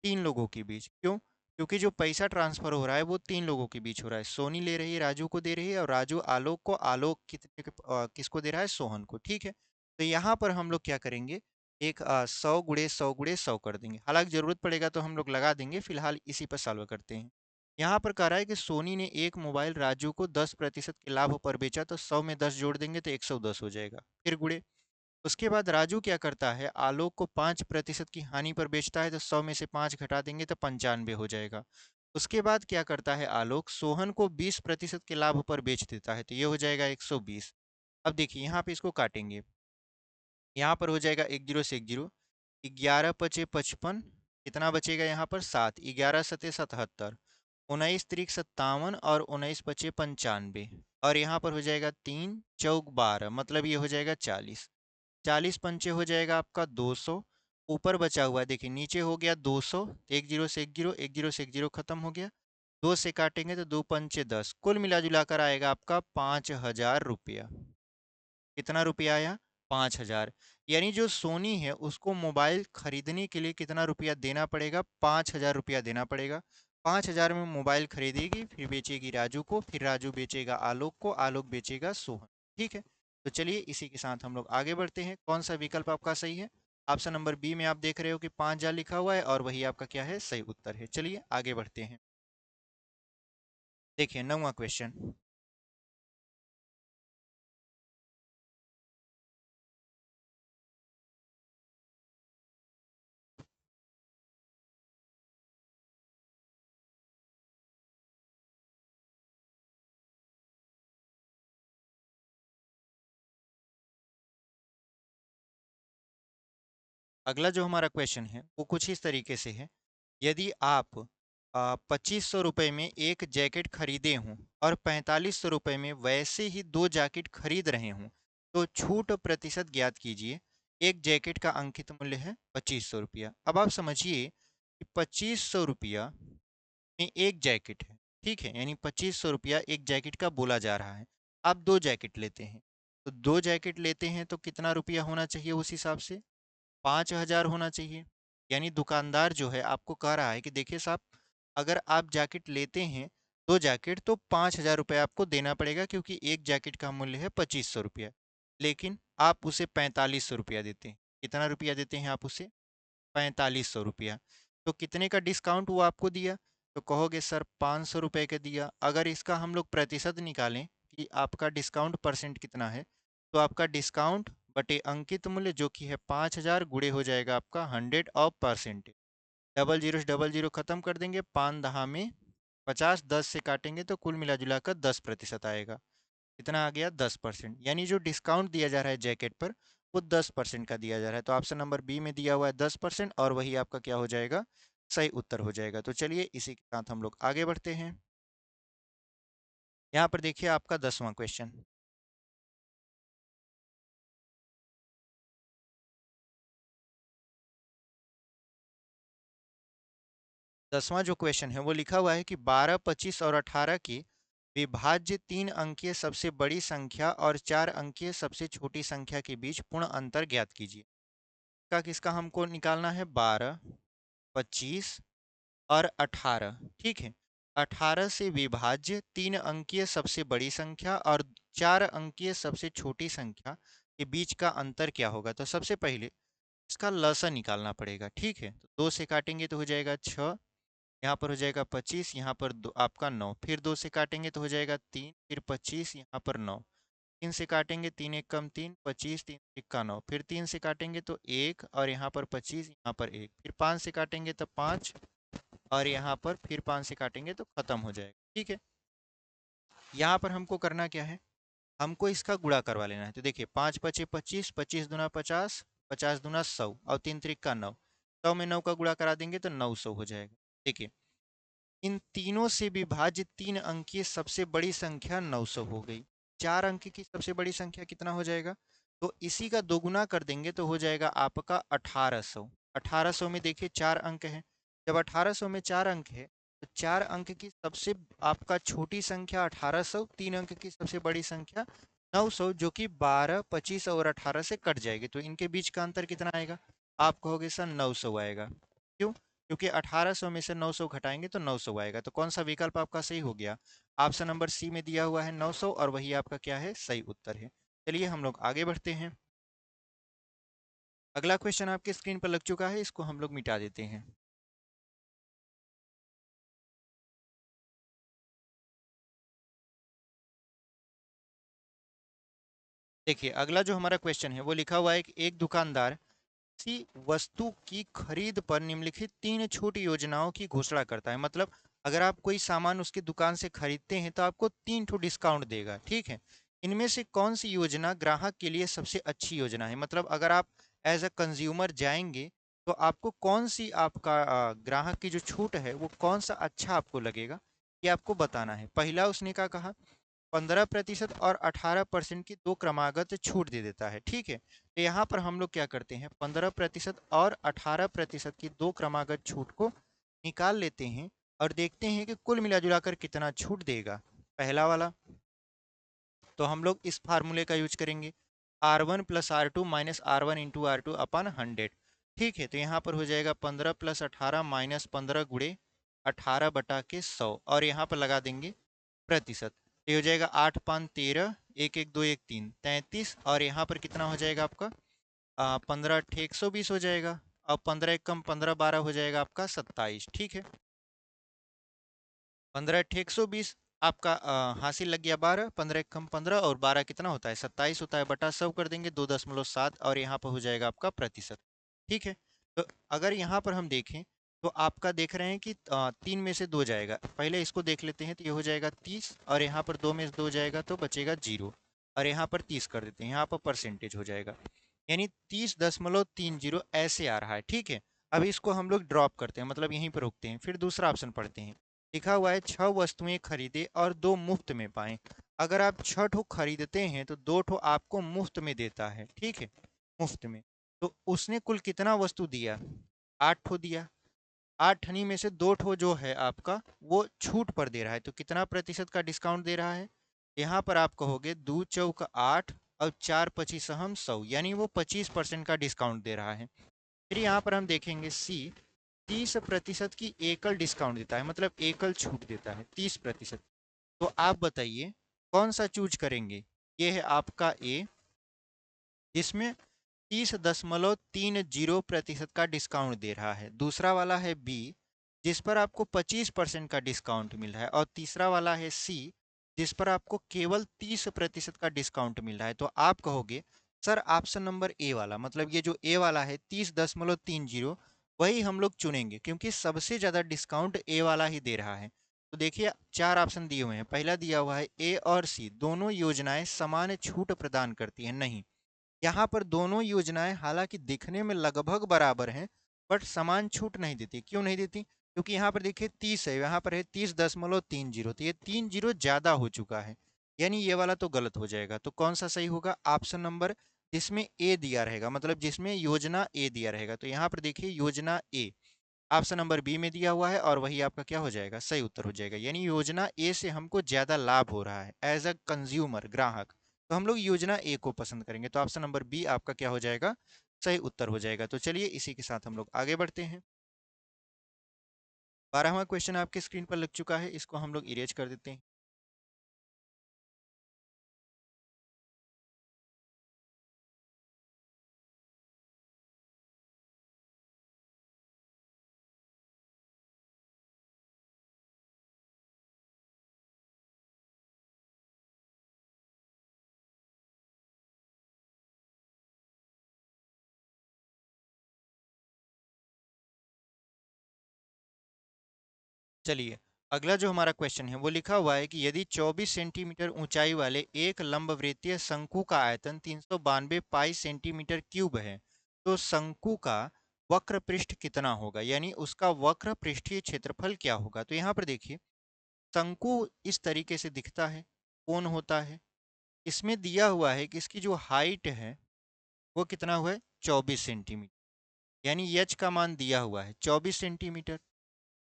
3 लोगों के बीच। क्यों? क्योंकि जो पैसा ट्रांसफर हो रहा है वो 3 लोगों के बीच हो रहा है। सोनी ले रही है, राजू को दे रही है, और राजू आलोक को, आलोक किसको दे रहा है? सोहन को। ठीक है, तो यहाँ पर हम लोग क्या करेंगे, एक 100 × 100 × 100 कर देंगे। हालांकि जरूरत पड़ेगा तो हम लोग लगा देंगे, फिलहाल इसी पर सॉल्व करते हैं। यहाँ पर कह रहा है कि सोनी ने एक मोबाइल राजू को 10% के लाभ पर बेचा, तो 100 में 10 जोड़ देंगे तो 110 हो जाएगा। फिर गुड़े, उसके बाद राजू क्या करता है, आलोक को 5% की हानि पर बेचता है, तो 100 में से 5 घटा देंगे तो 95 हो जाएगा। उसके बाद क्या करता है, आलोक सोहन को 20% के लाभ पर बेच देता है, तो ये हो जाएगा 120। अब देखिए यहाँ पे इसको काटेंगे, यहाँ पर हो जाएगा 1 0 से 1 0, 11 × 5 = 55, कितना बचेगा यहाँ पर? 7, 11 × 7 = 77, 19 × 3 = 57, और 19 × 5 = 95, और यहाँ पर हो जाएगा 3 × 4 = 12, मतलब ये हो जाएगा 40। 40 पंचे हो जाएगा आपका 200। ऊपर बचा हुआ है देखिए, नीचे हो गया 200, 1 0 से 1 0, 1 0 से 1 0 खत्म हो गया। 2 से काटेंगे तो 2 पंचे 10, कुल मिला जुला कर आएगा आपका 5,000 रुपया। कितना रुपया आया? 5,000। यानी जो सोनी है उसको मोबाइल खरीदने के लिए कितना रुपया देना पड़ेगा? 5,000 रुपया देना पड़ेगा। 5,000 में मोबाइल खरीदेगी, फिर बेचेगी राजू को, फिर राजू बेचेगा आलोक को, आलोक बेचेगा सोहन। ठीक है, तो चलिए इसी के साथ हम लोग आगे बढ़ते हैं। कौन सा विकल्प आपका सही है? ऑप्शन नंबर बी में आप देख रहे हो कि 5,000 लिखा हुआ है और वही आपका क्या है, सही उत्तर है। चलिए आगे बढ़ते हैं। देखिए 9वां क्वेश्चन। अगला जो हमारा क्वेश्चन है वो कुछ इस तरीके से है। यदि आप 2,500 रुपये में एक जैकेट खरीदे हों और 4,500 रुपये में वैसे ही दो जैकेट खरीद रहे हों, तो छूट प्रतिशत ज्ञात कीजिए। एक जैकेट का अंकित मूल्य है 2,500 रुपया। अब आप समझिए कि 2,500 रुपया में एक जैकेट है। ठीक है, यानी 2,500 रुपया एक जैकेट का बोला जा रहा है। आप दो जैकेट लेते हैं, तो दो जैकेट लेते हैं तो कितना रुपया होना चाहिए उस हिसाब से? 5,000 होना चाहिए। यानी दुकानदार जो है आपको कह रहा है कि देखिए साहब, अगर आप जैकेट लेते हैं दो जैकेट, तो 5,000 रुपये आपको देना पड़ेगा, क्योंकि एक जैकेट का मूल्य है 2,500 रुपया। लेकिन आप उसे 4,500 रुपया देते हैं। कितना रुपया देते हैं आप उसे? 4,500 रुपया। तो कितने का डिस्काउंट वो आपको दिया? तो कहोगे सर 500 रुपये का दिया। अगर इसका हम लोग प्रतिशत निकालें कि आपका डिस्काउंट परसेंट कितना है, तो आपका डिस्काउंट बटे अंकित मूल्य जो कि है 5,000 गुणे हो जाएगा आपका 100 ऑफ परसेंट। डबल जीरो से डबल जीरो खत्म कर देंगे, 5 दहा में 50, 10 से काटेंगे तो कुल मिला जुला कर 10% आएगा। कितना आ गया? 10%। यानी जो डिस्काउंट दिया जा रहा है जैकेट पर, वो 10% का दिया जा रहा है। तो ऑप्शन नंबर बी में दिया हुआ है 10%, और वही आपका क्या हो जाएगा? सही उत्तर हो जाएगा। तो चलिए इसी के साथ हम लोग आगे बढ़ते हैं। यहाँ पर देखिए आपका 10वां क्वेश्चन। 10वां जो क्वेश्चन है वो लिखा हुआ है कि 12, 25 और 18 की विभाज्य 3 अंकीय सबसे बड़ी संख्या और 4 अंकीय सबसे छोटी संख्या के बीच पूर्ण अंतर ज्ञात कीजिए। का किसका हमको निकालना है? 12, 25 और 18। ठीक है, 18 से विभाज्य 3 अंकीय सबसे बड़ी संख्या और 4 अंकीय सबसे छोटी संख्या के बीच का अंतर क्या होगा? तो सबसे पहले इसका लसा निकालना पड़ेगा। ठीक है, तो 2 से काटेंगे तो हो जाएगा 6, यहाँ पर हो जाएगा 25, यहाँ पर आपका 9, फिर 2 से काटेंगे तो हो जाएगा 3, फिर 25, यहाँ पर 9, 3 से काटेंगे 3 एक कम 3, 25, 3 एक का 9, फिर 3 से काटेंगे तो 1, और यहाँ पर 25, यहाँ पर 1, फिर 5 से काटेंगे तो 5, और यहाँ पर फिर 5 से काटेंगे तो खत्म हो जाएगा। ठीक है, यहाँ पर हमको करना क्या है? हमको इसका गुणा करवा लेना है। तो देखिए 5 पचे 25, 25 दूना 50, 50 दूना 100, और 3 त्रिक का 9, 100 में 9 का गुणा करा देंगे तो 900 हो जाएगा। देखिए इन तीनों से विभाजित 3 अंकीय सबसे बड़ी संख्या 900 हो गई। 4 अंक की सबसे बड़ी संख्या कितना हो जाएगा? तो इसी का दोगुना कर देंगे तो हो जाएगा आपका 1800। 1800 में देखिए 4 अंक है। जब 1800 में 4 अंक है, तो 4 अंक की सबसे आपका छोटी संख्या 1800, 3 अंक की सबसे बड़ी संख्या 900, जो कि 12, 25 और 18 से कट जाएगी। तो इनके बीच का अंतर कितना आएगा? आप कहोगे सर 900 आएगा। क्यों? क्योंकि 1800 में से 900 घटाएंगे तो 900 आएगा। तो कौन सा विकल्प आपका सही हो गया? ऑप्शन नंबर सी में दिया हुआ है 900, और वही आपका क्या है? सही उत्तर है। चलिए हम लोग आगे बढ़ते हैं। अगला क्वेश्चन आपके स्क्रीन पर लग चुका है, इसको हम लोग मिटा देते हैं। देखिए अगला जो हमारा क्वेश्चन है वो लिखा हुआ है कि एक दुकानदार किसी वस्तु की खरीद पर निम्नलिखित 3 छूट योजनाओं की घोषणा करता है। मतलब अगर आप कोई सामान उसकी दुकान से खरीदते हैं तो आपको 3 ठो डिस्काउंट देगा। ठीक है, इनमें से कौन सी योजना ग्राहक के लिए सबसे अच्छी योजना है? मतलब अगर आप एज अ कंज्यूमर जाएंगे तो आपको कौन सी आपका ग्राहक की जो छूट है वो कौन सा अच्छा आपको लगेगा, ये आपको बताना है। पहला उसने क्या कहा? 15% और 18% की दो क्रमागत छूट दे देता है। ठीक है, तो यहाँ पर हम लोग क्या करते हैं, 15% और 18% की दो क्रमागत छूट को निकाल लेते हैं और देखते हैं कि कुल मिला जुला कर कितना छूट देगा। पहला वाला, तो हम लोग इस फार्मूले का यूज करेंगे, R1 + R2 - R1 × R2 / 100। ठीक है, तो यहाँ पर हो जाएगा 15 + 18 - 15 गुणे 18/100 और यहाँ पर लगा देंगे प्रतिशत। तो ये हो जाएगा 8×5 = 13, 1 1 2 1 3 33, और यहाँ पर कितना हो जाएगा आपका 15 × 120 हो जाएगा। अब 15 1 कम 15 12 हो जाएगा आपका 27। ठीक है, 15 × 120 आपका हासिल लग गया 12, 15 1 कम 15 और 12 कितना होता है 27 होता है, बटा 100 कर देंगे 2.7 और यहाँ पर हो जाएगा आपका प्रतिशत। ठीक है, तो अगर यहाँ पर हम देखें तो आपका देख रहे हैं कि 3 में से 2 जाएगा, पहले इसको देख लेते हैं। तो ये हो जाएगा 30 और यहाँ पर 2 में से 2 जाएगा तो बचेगा 0, और यहाँ पर 30 कर देते हैं, यहाँ पर परसेंटेज हो जाएगा, यानी 30.30 ऐसे आ रहा है। ठीक है, अभी इसको हम लोग ड्रॉप करते हैं, मतलब यहीं पर रोकते हैं, फिर दूसरा ऑप्शन पढ़ते हैं। लिखा हुआ है 6 वस्तुएं खरीदे और 2 मुफ्त में पाए। अगर आप 6 ठो खरीदते हैं तो 2 ठो आपको मुफ्त में देता है। ठीक है, मुफ्त में, तो उसने कुल कितना वस्तु दिया, 8 ठो दिया। 8 ठनी में से 2 ठो जो है आपका वो छूट पर दे रहा है, तो कितना प्रतिशत का डिस्काउंट दे रहा है। यहाँ पर आप कहोगे 2 चौक 8 और 4 25 हम 100, यानी वो 25% का डिस्काउंट दे रहा है। फिर यहाँ पर हम देखेंगे सी, 30% की एकल डिस्काउंट देता है, मतलब एकल छूट देता है 30%। तो आप बताइए कौन सा चूज करेंगे। ये है आपका ए, जिसमें 30.30% का डिस्काउंट दे रहा है। दूसरा वाला है बी, जिस पर आपको 25% का डिस्काउंट मिल रहा है। और तीसरा वाला है सी, जिस पर आपको केवल 30% का डिस्काउंट मिल रहा है। तो आप कहोगे सर ऑप्शन नंबर ए वाला, मतलब ये जो ए वाला है 30.30, वही हम लोग चुनेंगे, क्योंकि सबसे ज़्यादा डिस्काउंट ए वाला ही दे रहा है। तो देखिए 4 ऑप्शन दिए हुए हैं, पहला दिया हुआ है ए और सी दोनों योजनाएं समान छूट प्रदान करती हैं। नहीं, यहाँ पर दोनों योजनाएं हालांकि दिखने में लगभग बराबर हैं, बट समान छूट नहीं देती। क्यों नहीं देती, क्योंकि यहाँ पर देखिए 30 है, यहाँ पर है 30.30, तो ये 3 जीरो ज्यादा हो चुका है, यानी ये वाला तो गलत हो जाएगा। तो कौन सा सही होगा, ऑप्शन नंबर जिसमें ए दिया रहेगा, मतलब जिसमें योजना ए दिया रहेगा। तो यहाँ पर देखिए योजना ए ऑप्शन नंबर बी में दिया हुआ है, और वही आपका क्या हो जाएगा, सही उत्तर हो जाएगा। यानी योजना ए से हमको ज्यादा लाभ हो रहा है एज अ कंज्यूमर, ग्राहक, तो हम लोग योजना ए को पसंद करेंगे। तो ऑप्शन नंबर बी आपका क्या हो जाएगा, सही उत्तर हो जाएगा। तो चलिए इसी के साथ हम लोग आगे बढ़ते हैं। 12वां क्वेश्चन आपके स्क्रीन पर लग चुका है, इसको हम लोग इरेज कर देते हैं। चलिए, अगला जो हमारा क्वेश्चन है वो लिखा हुआ है कि यदि 24 सेंटीमीटर ऊंचाई वाले एक लंबवृत्तीय शंकु का आयतन 392 पाई सेंटीमीटर क्यूब है, तो शंकु का वक्र पृष्ठ कितना होगा, यानी उसका वक्र पृष्ठीय क्षेत्रफल क्या होगा। तो यहाँ पर देखिए शंकु इस तरीके से दिखता है, कोण होता है। इसमें दिया हुआ है कि इसकी जो हाइट है वो कितना हुआ है, 24 सेंटीमीटर, यानी एच का मान दिया हुआ है 24 सेंटीमीटर।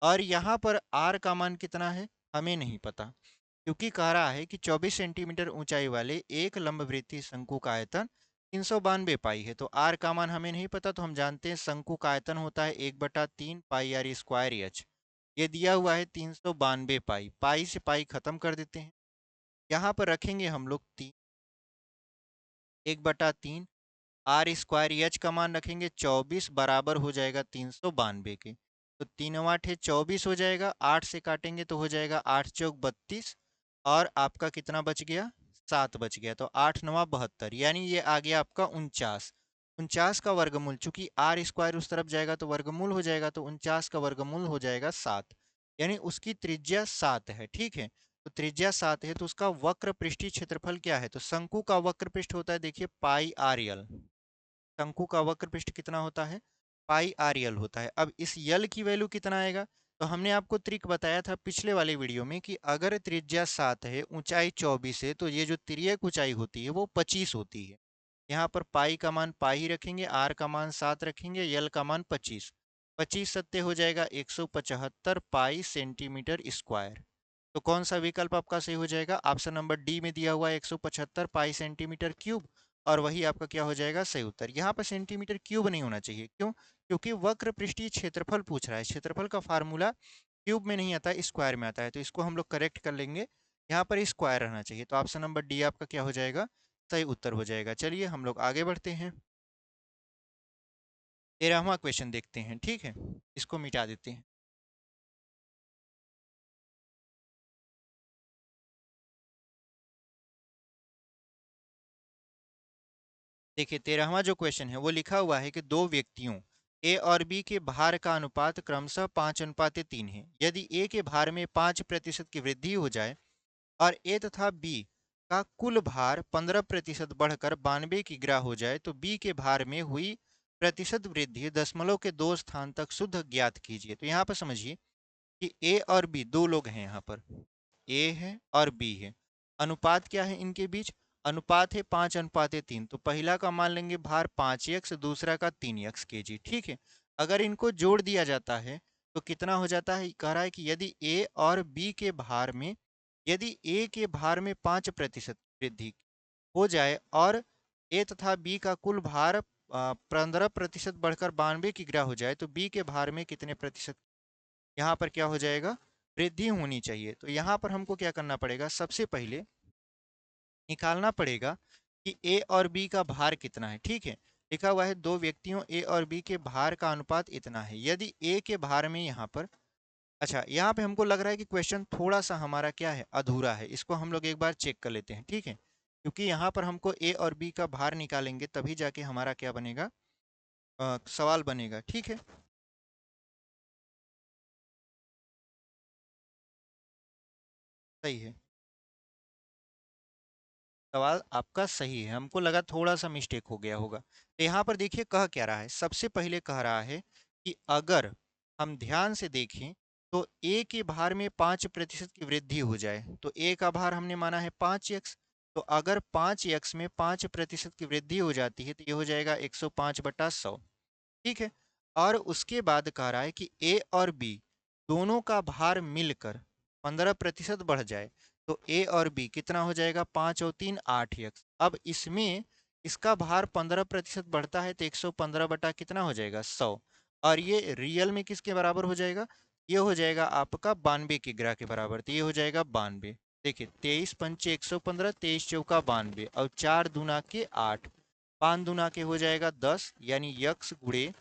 और यहाँ पर आर का मान कितना है हमें नहीं पता, क्योंकि कह रहा है कि 24 सेंटीमीटर ऊंचाई वाले एक लंबवृत्तीय शंकु का आयतन 392 पाई है। तो आर का मान हमें नहीं पता, तो हम जानते हैं शंकु का आयतन होता है 1/3 पाई आर स्क्वायर एच। ये दिया हुआ है 392 पाई, पाई से पाई खत्म कर देते हैं, यहाँ पर रखेंगे हम लोग 3, 1/3 आर स्क्वायर एच का मान रखेंगे 24 बराबर हो जाएगा 392 के। तो 3 × 8 = 24 हो जाएगा, 8 से काटेंगे तो हो जाएगा 8 चौक 32, और आपका कितना बच गया, 7 बच गया। तो 8 9 72, यानी ये आ गया आपका 49। 49 का वर्गमूल, चूंकि आर स्क्वायर उस तरफ जाएगा तो वर्गमूल हो जाएगा, तो 49 का वर्गमूल हो जाएगा 7, यानी उसकी त्रिज्या 7 है। ठीक है, तो त्रिज्या 7 है, तो उसका वक्र पृष्ठीय क्षेत्रफल क्या है, तो शंकु का वक्र पृष्ठ होता है देखिए पाई आर यल। शंकु का वक्र पृष्ठ कितना होता है, पाई आर यल होता है। अब इस यल की वैल्यू कितना आएगा, तो हमने आपको ट्रिक बताया था पिछले वाले वीडियो में कि अगर त्रिज्या 7 है, ऊंचाई 24 है, तो ये जो तिर्यक ऊंचाई होती है वो 25 होती है। यहाँ पर पाई का मान पाई ही रखेंगे, आर का मान 7 रखेंगे, यल का मान 25, 25 सत्ते हो जाएगा 175 पाई सेंटीमीटर स्क्वायर। तो कौन सा विकल्प आपका सही हो जाएगा, ऑप्शन नंबर डी में दिया हुआ है 175 पाई सेंटीमीटर क्यूब, और वही आपका क्या हो जाएगा, सही उत्तर। यहाँ पर सेंटीमीटर क्यूब नहीं होना चाहिए, क्यों, क्योंकि वक्र पृष्ठीय क्षेत्रफल पूछ रहा है। क्षेत्रफल का फार्मूला क्यूब में नहीं आता है, स्क्वायर में आता है, तो इसको हम लोग करेक्ट कर लेंगे, यहाँ पर स्क्वायर रहना चाहिए। तो ऑप्शन नंबर डी आपका क्या हो जाएगा, सही उत्तर हो जाएगा। चलिए हम लोग आगे बढ़ते हैं, 13वां क्वेश्चन देखते हैं, ठीक है, इसको मिटा देते हैं। देखिए 13वां जो क्वेश्चन है वो लिखा हुआ है कि दो व्यक्तियों ए और बी के भार का अनुपात क्रमशः 5:3 है। यदि ए के भार में 5% की वृद्धि हो जाए और ए तथा बी का कुल भार 15% बढ़कर 92 किग्रा हो जाए तो बी के भार में हुई प्रतिशत वृद्धि दशमलव के 2 स्थान तक शुद्ध ज्ञात कीजिए। तो यहाँ पर समझिए कि ए और बी दो लोग हैं, यहाँ पर ए है और बी है। अनुपात क्या है इनके बीच, अनुपात है 5:3। तो पहला का मान लेंगे भार 5x, दूसरा का 3x kg, ठीक है। अगर इनको जोड़ दिया जाता है तो कितना हो जाता है, कह रहा है कि यदि ए और बी के भार में, यदि ए के भार में 5% वृद्धि हो जाए और ए तथा बी का कुल भार 15% बढ़कर 92 किग्रा हो जाए तो बी के भार में कितने प्रतिशत यहाँ पर क्या हो जाएगा, वृद्धि होनी चाहिए। तो यहाँ पर हमको क्या करना पड़ेगा, सबसे पहले निकालना पड़ेगा कि ए और बी का भार कितना है, ठीक है। लिखा हुआ है दो व्यक्तियों ए और बी के भार का अनुपात इतना है। यदि ए के भार में यहाँ पर, अच्छा यहाँ पे हमको लग रहा है कि क्वेश्चन थोड़ा सा हमारा क्या है, अधूरा है, इसको हम लोग एक बार चेक कर लेते हैं, ठीक है। क्योंकि यहाँ पर हमको ए और बी का भार निकालेंगे तभी जाके हमारा क्या बनेगा, सवाल बनेगा, ठीक है। सही है, सवाल आपका सही है, हमको लगा थोड़ा सा मिस्टेक हो गया होगा। तो यहाँ पर देखिए कह क्या रहा है, सबसे पहले कह रहा है कि अगर हम ध्यान से देखें तो ए के भार में 5% की वृद्धि हो जाए, तो ए का भार हमने माना है 5x, तो अगर 5x में 5% की वृद्धि हो जाती है तो ये हो जाएगा 105/100, ठीक है। और उसके बाद कह रहा है कि ए और बी दोनों का भार मिलकर 15% बढ़ जाए तो ए और बी कितना हो जाएगा, 5 और 3 8x। अब इसमें इसका भार 15% बढ़ता है तो 115 बटा कितना हो जाएगा, 100। और ये रियल में किसके बराबर हो जाएगा, ये हो जाएगा आपका 92 किग्रा के बराबर, तो ये हो जाएगा 92। देखिए 23 पंचे 115, 23 चौका 92 और 4 दूना के 8, 5 दूना के हो जाएगा 10, यानी यक्स गुड़े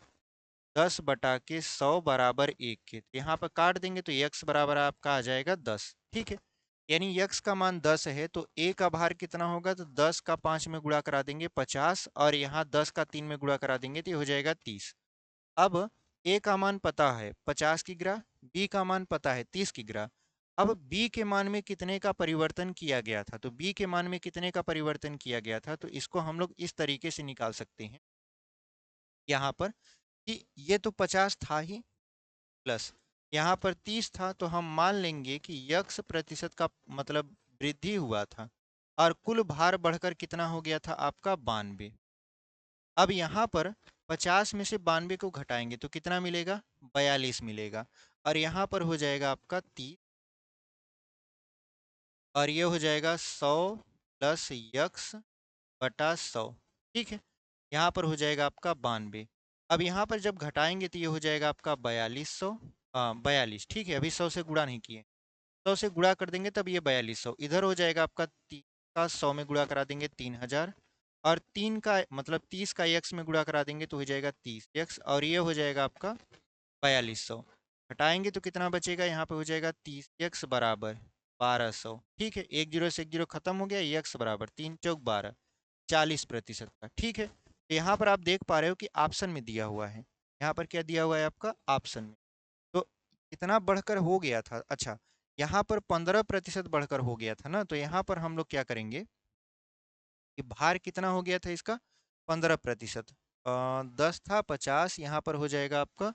10/100 बराबर 1 के। तो यहाँ पर काट देंगे तो यक्स बराबर आपका आ जाएगा 10, ठीक है। यानी यक्स का मान 10 है तो ए का भार कितना होगा, तो 10 का 5 में गुणा करा देंगे 50, और यहाँ 10 का 3 में गुणा करा देंगे तो ये हो जाएगा 30। अब ए का मान पता है 50 किग्रा, बी का मान पता है 30 किग्रा। अब बी के मान में कितने का परिवर्तन किया गया था, तो बी के मान में कितने का परिवर्तन किया गया था, तो इसको हम लोग इस तरीके से निकाल सकते हैं यहाँ पर कि ये तो 50 था ही, प्लस यहाँ पर 30 था, तो हम मान लेंगे कि यक्स प्रतिशत का मतलब वृद्धि हुआ था और कुल भार बढ़कर कितना हो गया था आपका 92। अब यहाँ पर 50 में से 92 को घटाएंगे तो कितना मिलेगा, 42 मिलेगा। और यहाँ पर हो जाएगा आपका 30, और ये हो जाएगा 100 प्लस यक्स/100, ठीक है। यहाँ पर हो जाएगा आपका 92। अब यहाँ पर जब घटाएंगे तो ये हो जाएगा आपका 4200, 42, ठीक है। अभी 100 से गुणा नहीं किए, 100 से गुणा कर देंगे तब ये 4200 इधर हो जाएगा आपका, 3 का 100 में गुणा करा देंगे 3000, और 3 का मतलब 30 का एक्स में गुणा करा देंगे तो हो जाएगा 30x, और ये हो जाएगा आपका 4200। हटाएंगे तो कितना बचेगा, यहाँ पे हो जाएगा 30x बराबर 1200, ठीक है। एक जीरो से एक जीरो खत्म हो गया, एक्स बराबर 3 चौक 12, 40% का, ठीक है। तो यहाँ पर आप देख पा रहे हो कि ऑप्शन में दिया हुआ है, यहाँ पर क्या दिया हुआ है आपका ऑप्शन में। तो कितना बढ़कर हो गया था, अच्छा यहाँ पर 15% बढ़कर हो गया था ना, तो यहाँ पर हम लोग क्या करेंगे कि भार कितना हो गया था इसका, 15%, 10 था 50, यहाँ पर हो जाएगा आपका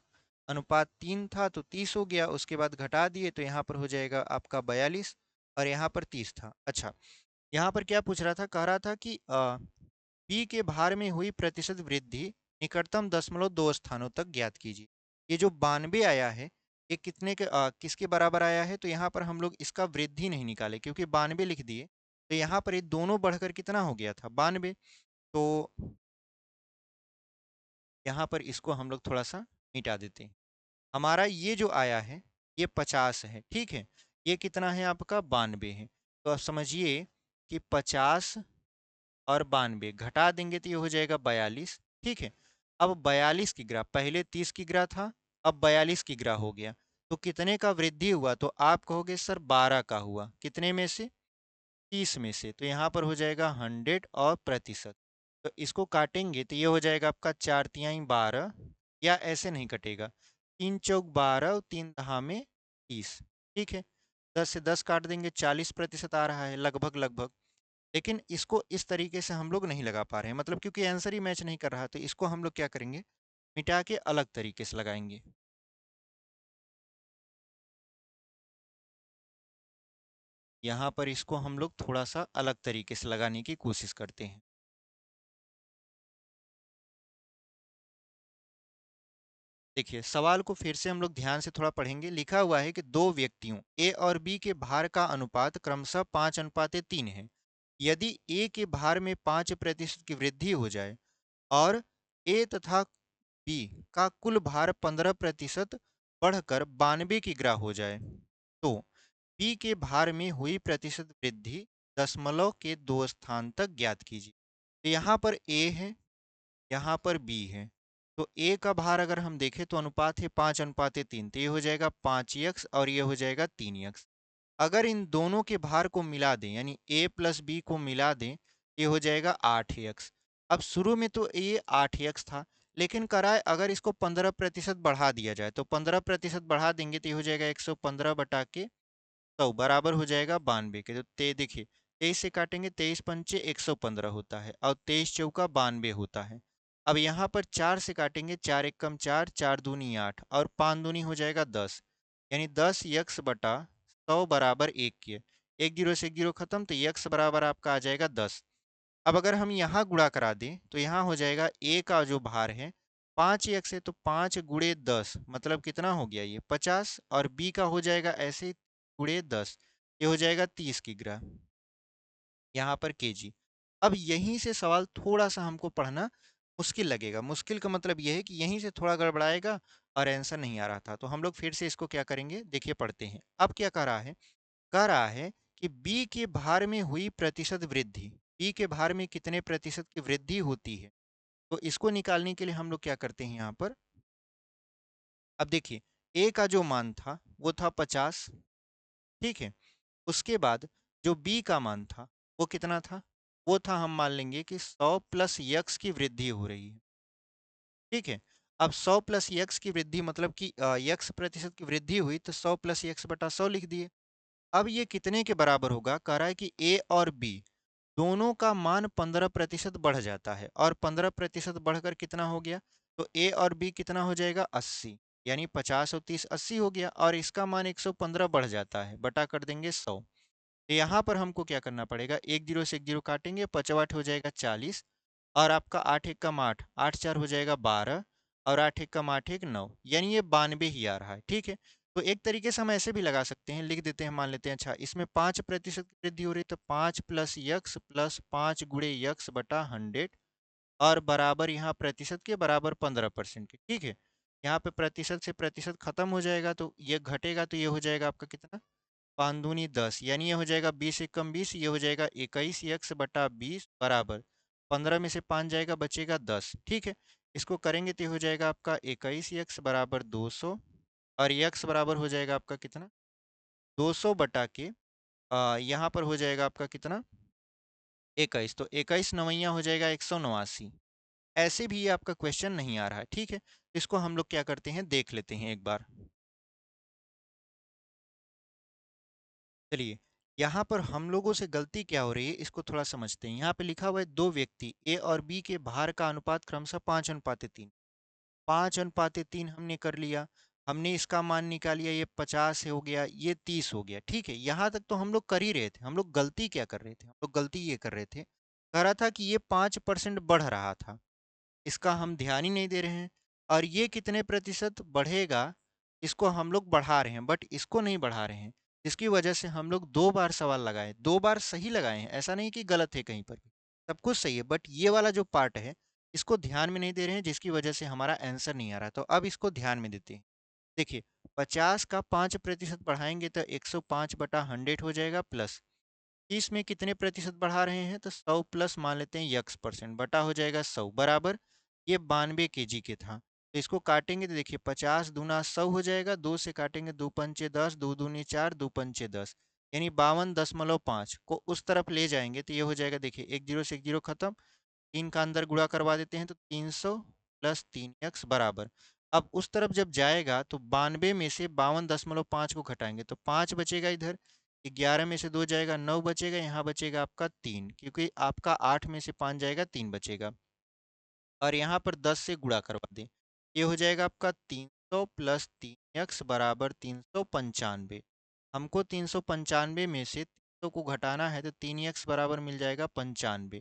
अनुपात 3 था तो 30 हो गया, उसके बाद घटा दिए तो यहाँ पर हो जाएगा आपका 42, और यहाँ पर 30 था। अच्छा यहाँ पर क्या पूछ रहा था, कह रहा था कि बी के भार में हुई प्रतिशत वृद्धि निकटतम 0.2 स्थानों तक ज्ञात कीजिए। ये जो 92 आया है ये कितने के किसके बराबर आया है, तो यहाँ पर हम लोग इसका वृद्धि नहीं निकाले क्योंकि 92 लिख दिए, तो यहाँ पर ये दोनों बढ़कर कितना हो गया था, 92। तो यहाँ पर इसको हम लोग थोड़ा सा मिटा देते हैं। हमारा ये जो आया है ये 50 है, ठीक है। ये कितना है आपका 92 है। तो आप समझिए कि 50 और 92 घटा देंगे तो ये हो जाएगा 42, ठीक है। अब 42 किग्रा, पहले 30 किग्रा था, अब 42 किग्रा हो गया। तो कितने का वृद्धि हुआ? तो आप कहोगे सर 12 का हुआ। कितने में से? 30 में से। तो यहाँ पर हो जाएगा 100 और प्रतिशत। तो इसको काटेंगे तो ये हो जाएगा आपका 4 तिहाई 12, या ऐसे नहीं कटेगा, 3 चौक 12 और 3 दहा में 30, ठीक है। 10 से 10 काट देंगे, 40% आ रहा है लगभग लगभग। लेकिन इसको इस तरीके से हम लोग नहीं लगा पा रहे हैं, मतलब क्योंकि आंसर ही मैच नहीं कर रहा, तो इसको हम लोग क्या करेंगे, मिटा के अलग तरीके से लगाएंगे। यहाँ पर इसको हम लोग थोड़ा सा अलग तरीके से लगाने की कोशिश करते हैं। देखिए सवाल को फिर से हम लोग ध्यान से थोड़ा पढ़ेंगे। लिखा हुआ है कि दो व्यक्तियों ए और बी के भार का अनुपात क्रमशः 5:3 है। यदि ए के भार में 5% की वृद्धि हो जाए और ए तथा बी का कुल भार 15% बढ़कर 92 किग्रा हो जाए, तो बी के भार में हुई प्रतिशत वृद्धि दशमलव के 2 स्थान तक ज्ञात कीजिए। तो यहाँ पर ए है, यहाँ पर बी है। तो ए का भार अगर हम देखें तो अनुपात है 5:3, तो ये हो जाएगा 5x और ये हो जाएगा 3x। अगर इन दोनों के भार को मिला दें, यानी ए प्लस बी को मिला दें, ये हो जाएगा 8x। अब शुरू में तो ये 8x था, लेकिन कराए अगर इसको 15% बढ़ा दिया जाए, तो 15% बढ़ा देंगे तो ये हो जाएगा 115/100 बराबर हो जाएगा 92 के। तो देखिए 23 से काटेंगे, 23 पंचे 115 होता है और 23 चौका 92 होता है। अब यहाँ पर 4 से काटेंगे, 4 एकम 4, 4 दूनी 8 और 5 दूनी हो जाएगा 10, यानी 10 यक्स बटा 100 बराबर 1 के। एक जीरो से एक जीरो खत्म, तो यक्स बराबर आपका आ जाएगा 10। अब अगर हम यहाँ गुणा करा दें तो यहाँ हो जाएगा ए का जो भार है 5 यक्स है, तो 5 × 10 मतलब कितना हो गया, ये 50, और बी का हो जाएगा ऐसे ×10, ये हो जाएगा 30 किग्रा, यहाँ पर केजी। अब यहीं से सवाल थोड़ा सा हमको पढ़ना मुश्किल लगेगा। मुश्किल का मतलब यह है कि यहीं से थोड़ा गड़बड़ाएगा और आंसर नहीं आ रहा था, तो हम लोग फिर से इसको क्या करेंगे, देखिए पढ़ते हैं। अब क्या कह रहा है, कह रहा है कि बी के भार में हुई प्रतिशत वृद्धि, बी के भार में कितने प्रतिशत की वृद्धि होती है, तो इसको निकालने के लिए हम लोग क्या करते हैं यहाँ पर। अब देखिए ए का जो मान था वो था 50, ठीक है। उसके बाद जो बी का मान था वो कितना था, वो था, हम मान लेंगे कि 100 प्लस यक्स की वृद्धि हो रही है, ठीक है। अब 100 प्लस यक्स की वृद्धि मतलब कि यक्स प्रतिशत की वृद्धि हुई, तो 100 + x/100 लिख दिए। अब ये कितने के बराबर होगा, कह रहा है कि ए और बी दोनों का मान 15% बढ़ जाता है, और 15% बढ़कर कितना हो गया, तो ए और बी कितना हो जाएगा 80, यानी 50 और 30 80 हो गया, और इसका मान 115 बढ़ जाता है, बटा कर देंगे 100। तो यहाँ पर हमको क्या करना पड़ेगा, एक जीरो से एक जीरो काटेंगे, 5 8 हो जाएगा 40, और आपका 8 एकम 8, 8 4 हो जाएगा 12, और 8 एकम 8 1 9, यानी ये 92 ही आ रहा है, ठीक है। तो एक तरीके से हम ऐसे भी लगा सकते हैं, लिख देते हैं, मान लेते हैं, अच्छा इसमें 5% की वृद्धि हो रही है, तो 5 + x + 5 × x/100 और बराबर यहाँ प्रतिशत के बराबर 15% के, ठीक है। यहाँ पे प्रतिशत से प्रतिशत खत्म हो जाएगा, तो ये घटेगा, तो ये हो जाएगा आपका कितना, 5 दूनी 10, यानी ये हो जाएगा 20 एकम 20, ये हो जाएगा 21 x/20 बराबर 15 में से 5 जाएगा, बचेगा 10, ठीक है। इसको करेंगे तो ये हो जाएगा आपका 21 x बराबर 200, और यक्स बराबर हो जाएगा आपका कितना, 200 बटा के यहाँ पर हो जाएगा आपका कितना, 21, तो 21 9 हो जाएगा 189। ऐसे भी ये आपका क्वेश्चन नहीं आ रहा है, ठीक है। इसको हम लोग क्या करते हैं, देख लेते हैं एक बार। चलिए यहाँ पर हम लोगों से गलती क्या हो रही है इसको थोड़ा समझते हैं। यहाँ पे लिखा हुआ है दो व्यक्ति ए और बी के भार का अनुपात क्रमशः 5:3, 5:3 हमने कर लिया। हमने इसका मान निकाल लिया, ये 50 हो गया, ये 30 हो गया, ठीक है। यहाँ तक तो हम लोग कर ही रहे थे। हम लोग गलती क्या कर रहे थे, हम लोग गलती ये कर रहे थे, कह रहा था कि ये 5% बढ़ रहा था, इसका हम ध्यान ही नहीं दे रहे हैं। और ये कितने प्रतिशत बढ़ेगा, इसको हम लोग बढ़ा रहे हैं, बट इसको नहीं बढ़ा रहे हैं। इसकी वजह से हम लोग दो बार सवाल लगाए, दो बार सही लगाए हैं, ऐसा नहीं कि गलत है कहीं पर भी, सब कुछ सही है, बट ये वाला जो पार्ट है इसको ध्यान में नहीं दे रहे हैं, जिसकी वजह से हमारा आंसर नहीं आ रहा। तो अब इसको ध्यान में देते हैं। देखिए 50 का 5% बढ़ाएंगे तो 105/100 हो जाएगा, प्लस 30 में कितने प्रतिशत बढ़ा रहे हैं तो 100 प्लस मान लेते हैं यक्स परसेंट, बटा हो जाएगा 100 बराबर, ये 92 kg के था। तो इसको काटेंगे तो देखिए 50 दूना 100 हो जाएगा, 2 से काटेंगे 2 पंचे 10, 2 दूनी 4, 2 पंचे 10, यानी 52.5 को उस तरफ ले जाएंगे तो ये हो जाएगा, देखिए एक जीरो से एक जीरो खत्म, 3 का अंदर गुणा करवा देते हैं तो 300 प्लस 3x बराबर। अब उस तरफ जब जाएगा तो 92 में से 52.5 को घटाएंगे तो 5 बचेगा इधर, 11 में से 2 जाएगा 9 बचेगा, यहाँ बचेगा आपका 3, क्योंकि आपका 8 में से 5 जाएगा 3 बचेगा, और यहाँ पर 10 से गुणा करवा दें, ये हो जाएगा आपका 300 प्लस 3x बराबर 395। हमको 395 में से 300 को घटाना है तो 3x बराबर मिल जाएगा 95।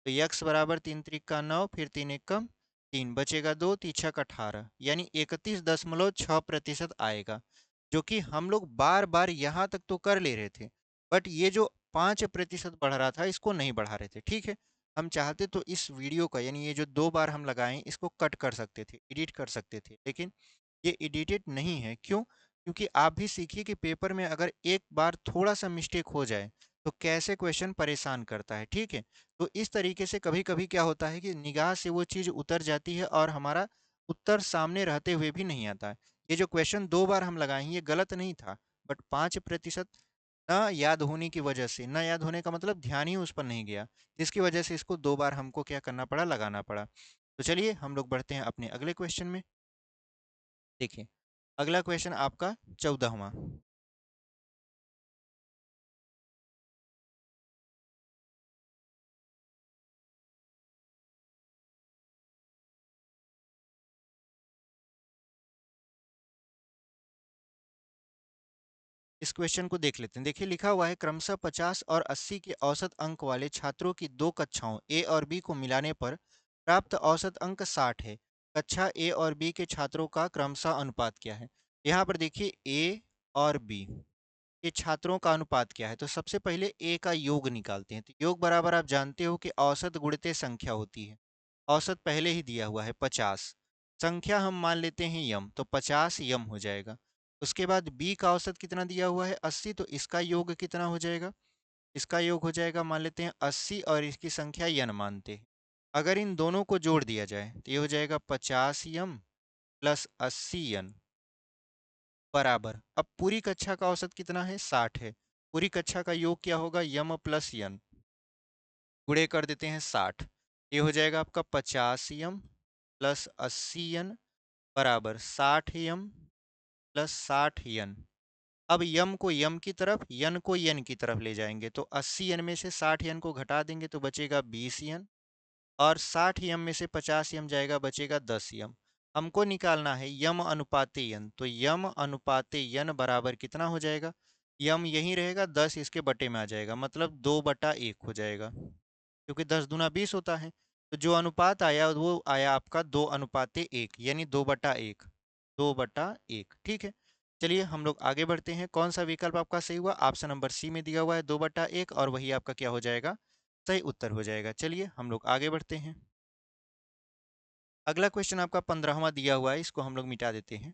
तो x बराबर 3 त्रिक का 9, फिर 3 एक कम 3 बचेगा 2, 3 छक 18, यानी 31.6% आएगा, जो कि हम लोग बार बार यहाँ तक तो कर ले रहे थे, बट ये जो 5% बढ़ रहा था इसको नहीं बढ़ा रहे थे। ठीक है, हम चाहते तो इस वीडियो का, यानी ये जो 2 बार हम लगाएं इसको कट कर सकते थे, एडिट कर सकते थे, लेकिन ये एडिटेड नहीं है। क्यों? क्योंकि आप भी सीखिए कि पेपर में अगर एक बार थोड़ा सा मिस्टेक हो जाए तो कैसे क्वेश्चन परेशान करता है। ठीक है, तो इस तरीके से कभी कभी क्या होता है कि निगाह से वो चीज़ उतर जाती है और हमारा उत्तर सामने रहते हुए भी नहीं आता है। ये जो क्वेश्चन 2 बार हम लगाए हैं ये गलत नहीं था, बट 5% न याद होने की वजह से, न याद होने का मतलब ध्यान ही उस पर नहीं गया, जिसकी वजह से इसको 2 बार हमको क्या करना पड़ा, लगाना पड़ा। तो चलिए हम लोग बढ़ते हैं अपने अगले क्वेश्चन में। देखिए अगला क्वेश्चन आपका 14वां। इस क्वेश्चन को देख लेते हैं। देखिए लिखा हुआ है क्रमशः 50 और 80 के औसत अंक वाले छात्रों की दो कक्षाओं ए और बी को मिलाने पर प्राप्त औसत अंक 60 है। कक्षा ए और बी के छात्रों का क्रमशः अनुपात क्या है? यहाँ पर देखिए ए और बी के छात्रों का अनुपात क्या है, तो सबसे पहले ए का योग निकालते हैं। तो योग बराबर आप जानते हो कि औसत गुणित संख्या होती है। औसत पहले ही दिया हुआ है 50, संख्या हम मान लेते हैं यम, तो 50 यम हो जाएगा। उसके बाद बी का औसत कितना दिया हुआ है 80, तो इसका योग कितना हो जाएगा, इसका योग हो जाएगा मान लेते हैं 80 और इसकी संख्या यन मानते हैं। अगर इन दोनों को जोड़ दिया जाए तो ये हो जाएगा 50 यम प्लस 80 यन बराबर, अब पूरी कक्षा का औसत कितना है 60 है, पूरी कक्षा का योग क्या होगा यम प्लस यन, गुणे कर देते हैं 60, ये हो जाएगा आपका 50 यम प्लस 80 यन बराबर 60 यम प्लस 60 यन। अब यम को यम की तरफ, यन को यन की तरफ ले जाएंगे तो 80 यन में से 60 यन को घटा देंगे तो बचेगा 20 यन, और 60 यम में से 50 यम जाएगा, बचेगा 10 यम। हमको निकालना है यम अनुपाते यन, तो यम अनुपाते यन बराबर कितना हो जाएगा, यम यहीं रहेगा, 10 इसके बटे में आ जाएगा, मतलब 2/1 हो जाएगा, क्योंकि 10 दूना 20 होता है। तो जो अनुपात आया वो आया आपका 2:1, यानी 2/1, 2/1। ठीक है, चलिए हम लोग आगे बढ़ते हैं। कौन सा विकल्प आपका सही हुआ? ऑप्शन नंबर सी में दिया हुआ है 2/1, और वही आपका क्या हो जाएगा, सही उत्तर हो जाएगा। चलिए हम लोग आगे बढ़ते हैं। अगला क्वेश्चन आपका 15वां दिया हुआ है, इसको हम लोग मिटा देते हैं।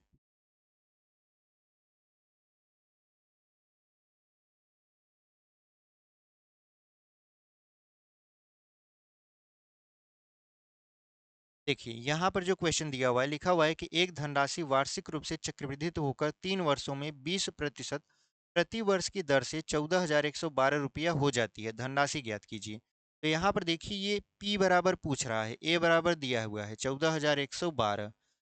देखिए यहाँ पर जो क्वेश्चन दिया हुआ है, लिखा हुआ है कि एक धनराशि वार्षिक रूप से चक्रवृद्धित होकर 3 वर्षों में 20% प्रति वर्ष की दर से 14,112 रुपया हो जाती है, धनराशि ज्ञात कीजिए। तो यहाँ पर देखिए ये P बराबर पूछ रहा है, A बराबर दिया हुआ है 14,112,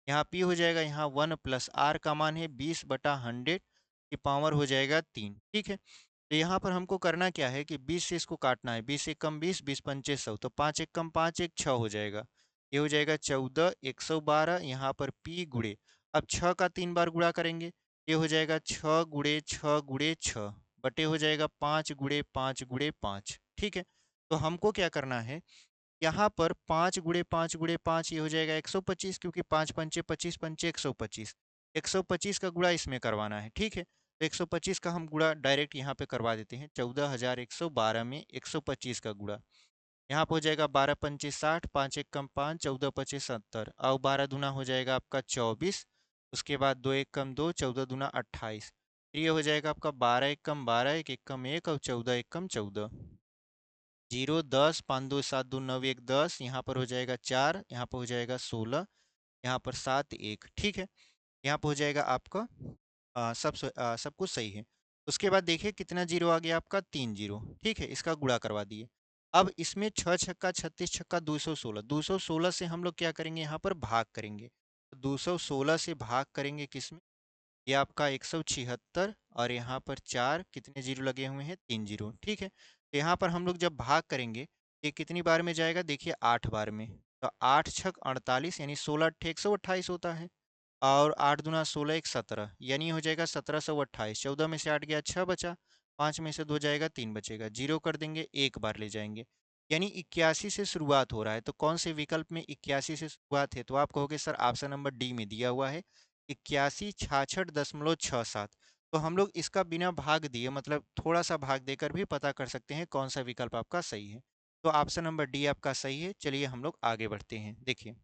यहाँ P हो जाएगा, यहाँ 1 प्लस R का मान है 20/100 की पावर हो जाएगा 3। ठीक है, तो यहाँ पर हमको करना क्या है कि 20 से इसको काटना है, 20 एक कम 20, 20 पंचे 100, तो 5 एक कम 5, एक 6 हो जाएगा, ये हो जाएगा 14,112, यहाँ पर P गुड़े, अब 6 का 3 बार गुणा करेंगे, ये हो जाएगा 6 गुड़े 6 गुड़े 6 बटे हो जाएगा 5 गुड़े 5 गुड़े 5। ठीक है, तो हमको क्या करना है, यहाँ पर 5 गुड़े 5 गुड़े 5, ये हो जाएगा 125, क्योंकि 5 पंचे 25 पंचे 125, 125 का गुणा इसमें करवाना है। ठीक है, तो 125 का हम गुणा डायरेक्ट यहाँ पे करवा देते हैं, 14,112 में 125 का गुणा, यहाँ पर हो जाएगा 12 पंचे 60, 5 एक कम 5, 14 पचे 70, और 12 दूना हो जाएगा आपका 24, उसके बाद 2 एक कम 2, 14 दूना 28। फिर ये हो जाएगा आपका 12 एक कम 12, एक कम 1 और 14 एक कम 14। 0 10 5 2 7 2 9 1 10, यहाँ पर हो जाएगा 4, यहाँ पर हो जाएगा 16, यहाँ पर 7 1। ठीक है, यहाँ पर हो जाएगा आपका सब कुछ सही है। उसके बाद देखिए कितना जीरो आ गया आपका, 3 जीरो। ठीक है, इसका गुणा करवा दिए। अब इसमें 6 छक्का 36 छक्का 216, 216 से हम लोग क्या करेंगे, यहाँ पर भाग करेंगे। तो 216 से भाग करेंगे किसमें, ये आपका 176, और यहाँ पर 4 कितने जीरो लगे हुए हैं, 3 जीरो। ठीक है, तो यहाँ पर हम लोग जब भाग करेंगे, ये कितनी बार में जाएगा, देखिए 8 बार में। तो 8 छक 48, यानी 16 अट्ठे 128 होता है। और 8 दूना 16 एक 17, यानी हो जाएगा 1728। 14 में से 8 गया 6 बचा, 5 में से 2 जाएगा 3 बचेगा, जीरो कर देंगे, एक बार ले जाएंगे। यानी 81 से शुरुआत हो रहा है। तो कौन से विकल्प में 81 से शुरुआत है, तो आप कहोगे सर ऑप्शन नंबर डी में दिया हुआ है 81 66.67। तो हम लोग इसका बिना भाग दिए, मतलब थोड़ा सा भाग देकर भी पता कर सकते हैं कौन सा विकल्प आपका सही है। तो ऑप्शन नंबर डी आपका सही है। चलिए हम लोग आगे बढ़ते हैं। देखिए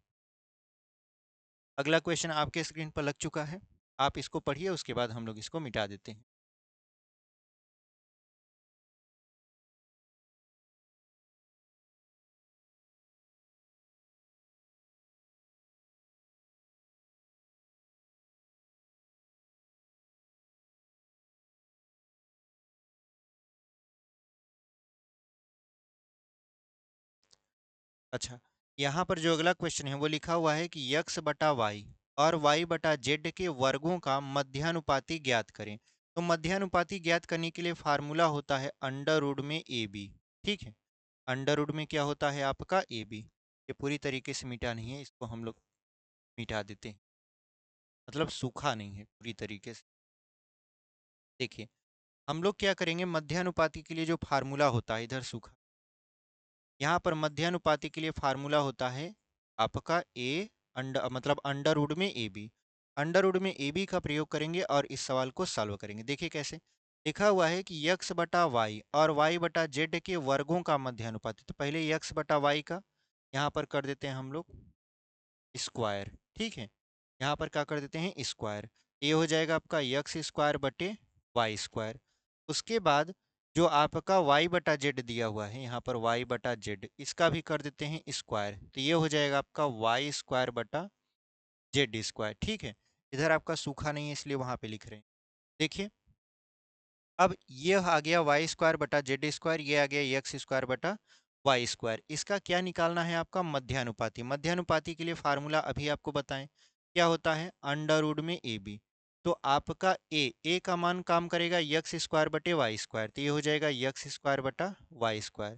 अगला क्वेश्चन आपके स्क्रीन पर लग चुका है, आप इसको पढ़िए, उसके बाद हम लोग इसको मिटा देते हैं। अच्छा, यहाँ पर जो अगला क्वेश्चन है वो लिखा हुआ है कि यक्स बटा वाई और वाई बटा जेड के वर्गों का मध्यानुपाती ज्ञात करें। तो मध्यानुपाती ज्ञात करने के लिए फार्मूला होता है अंडर रूट में ए बी। ठीक है, अंडर रूट में क्या होता है आपका, ए बी। ये पूरी तरीके से मिटा नहीं है, इसको हम लोग मिटा देते हैं, मतलब सूखा नहीं है पूरी तरीके से। देखिए हम लोग क्या करेंगे, मध्यानुपाती के लिए जो फार्मूला होता है, इधर सूखा, यहाँ पर मध्यानुपाती के लिए फार्मूला होता है आपका ए अंडर, मतलब अंडर रूट में ए बी। अंडर रूट में ए बी का प्रयोग करेंगे और इस सवाल को सॉल्व करेंगे। देखिए कैसे लिखा हुआ है कि यक्स बटा वाई और वाई बटा जेड के वर्गों का मध्यानुपाती। तो पहले यक्स बटा वाई का यहाँ पर कर देते हैं हम लोग स्क्वायर। ठीक है, यहाँ पर क्या कर देते हैं, स्क्वायर। ये हो जाएगा आपका यक्स स्क्वायर बटे वाई स्क्वायर। उसके बाद जो आपका वाई बटा जेड दिया हुआ है, यहाँ पर वाई बटा जेड, इसका भी कर देते हैं स्क्वायर। तो ये हो जाएगा आपका वाई स्क्वायर बटा जेड स्क्वायर। ठीक है, इधर आपका सूखा नहीं है इसलिए वहाँ पे लिख रहे हैं। देखिए अब ये आ गया वाई स्क्वायर बटा जेड स्क्वायर, ये आ गया एक्स स्क्वायर बटा वाई स्क्वायर। इसका क्या निकालना है आपका, मध्यानुपाती। मध्यानुपाती के लिए फार्मूला अभी आपको बताएं क्या होता है, अंडर रूट में ए बी। तो आपका ए का मान काम करेगा एक्स स्क्वायर बटे वाई स्क्वायर, तो ये हो जाएगा एक्स स्क्वायर बटा वाई स्क्वायर।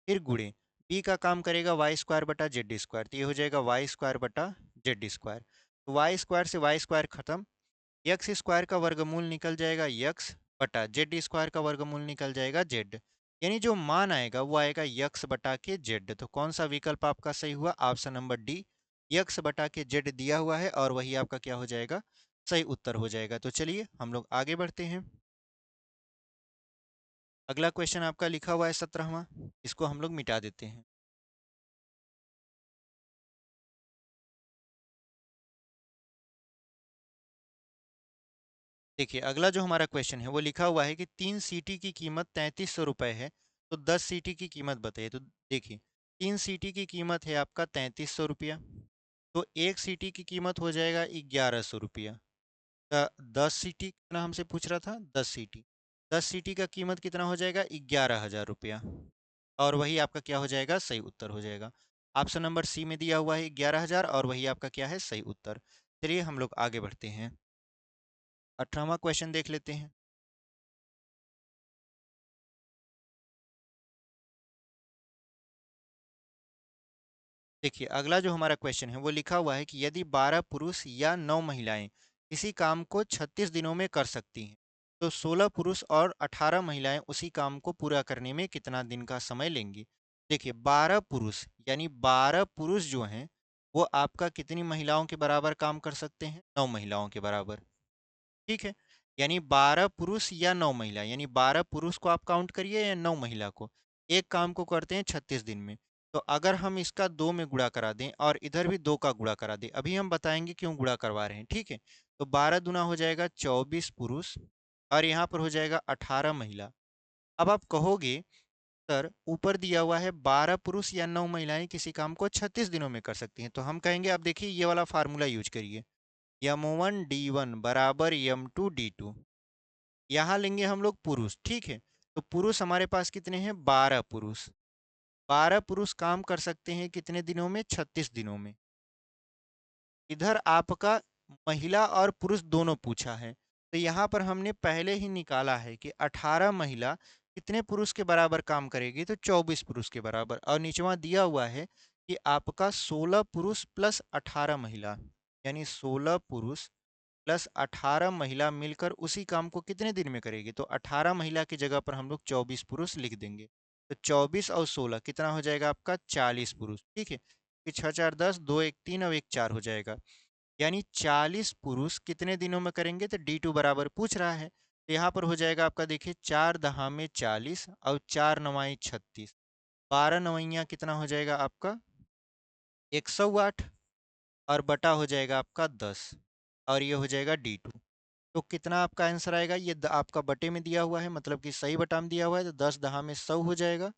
फिर गुणे बी का काम करेगा वाई स्क्वायर बटा जेड स्क्वायर, तो ये हो जाएगा वाई स्क्वायर बटा जेड स्क्वायर। तो वाई स्क्वायर से वाई स्क्वायर खत्म, एक्स स्क्वायर का वर्गमूल निकल जाएगा यक्स बटा जेड स्क्वायर का वर्गमूल निकल जाएगा जेड। यानी जो मान आएगा वो आएगा यक्स बटा के जेड। तो कौन सा विकल्प आपका सही हुआ, ऑप्शन नंबर डी, यक्स बटा के जेड दिया हुआ है और वही आपका क्या हो जाएगा, सही उत्तर हो जाएगा। तो चलिए हम लोग आगे बढ़ते हैं। अगला क्वेश्चन आपका लिखा हुआ है 17वां, इसको हम लोग मिटा देते हैं। देखिए अगला जो हमारा क्वेश्चन है वो लिखा हुआ है कि 3 सीटी की कीमत 3300 रुपये है, तो 10 सीटी की कीमत बताइए। तो देखिए 3 सीटी की कीमत है आपका 3300 रुपया, तो 1 सीटी की कीमत हो जाएगा 1100 रुपया। 10 सीटी कितना हमसे पूछ रहा था, 10 सीटी, 10 सीटी का कीमत कितना हो जाएगा, 11,000 रुपया। और वही आपका क्या हो जाएगा, सही उत्तर हो जाएगा। ऑप्शन नंबर सी में दिया हुआ है 11,000 और वही आपका क्या है, सही उत्तर। चलिए हम लोग आगे बढ़ते हैं, 18वां क्वेश्चन देख लेते हैं। देखिए अगला जो हमारा क्वेश्चन है वो लिखा हुआ है कि यदि 12 पुरुष या 9 महिलाएं किसी काम को 36 दिनों में कर सकती हैं, तो 16 पुरुष और 18 महिलाएं उसी काम को पूरा करने में कितना दिन का समय लेंगी। देखिए 12 पुरुष, यानी 12 पुरुष जो हैं वो आपका कितनी महिलाओं के बराबर काम कर सकते हैं, 9 महिलाओं के बराबर। ठीक है, यानी 12 पुरुष या 9 महिला, यानी 12 पुरुष को आप काउंट करिए या 9 महिला को, एक काम को करते हैं 36 दिन में। तो अगर हम इसका 2 में गुणा करा दें और इधर भी 2 का गुणा करा दें, अभी हम बताएंगे क्यों गुणा करवा रहे हैं, ठीक है। तो 12 दूना हो जाएगा 24 पुरुष और यहाँ पर हो जाएगा 18 महिला। अब आप कहोगे सर ऊपर दिया हुआ है 12 पुरुष या 9 महिलाएं किसी काम को 36 दिनों में कर सकती हैं, तो हम कहेंगे आप देखिए ये वाला फार्मूला यूज करिए, M1 D1 बराबर M2 D2। यहाँ लेंगे हम लोग पुरुष, ठीक है। तो पुरुष हमारे पास कितने हैं, 12 पुरुष। 12 पुरुष काम कर सकते हैं कितने दिनों में, 36 दिनों में। इधर आपका महिला और पुरुष दोनों पूछा है, तो यहाँ पर हमने पहले ही निकाला है कि 18 महिला कितने पुरुष के बराबर काम करेगी, तो 24 पुरुष के बराबर। और नीचवा दिया हुआ है कि आपका 16 पुरुष प्लस 18 महिला, यानी 16 पुरुष प्लस 18 महिला मिलकर उसी काम को कितने दिन में करेगी, तो 18 महिला की जगह पर हम लोग 24 पुरुष लिख देंगे। तो 24 और 16 कितना हो जाएगा आपका, 40 पुरुष, ठीक है। कि 6 4 10, 2 1 3 और 1 4 हो जाएगा। यानी 40 पुरुष कितने दिनों में करेंगे, तो D2 बराबर पूछ रहा है, तो यहाँ पर हो जाएगा आपका देखिए 4 दहा में 40 और 4 नवाई 36, 12 नवैया कितना हो जाएगा आपका 108 और बटा हो जाएगा आपका 10 और ये हो जाएगा D2। तो कितना आपका आंसर आएगा, ये आपका बटे में दिया हुआ है, मतलब कि सही बटा में दिया हुआ है, तो 10 दहा में 100 हो जाएगा,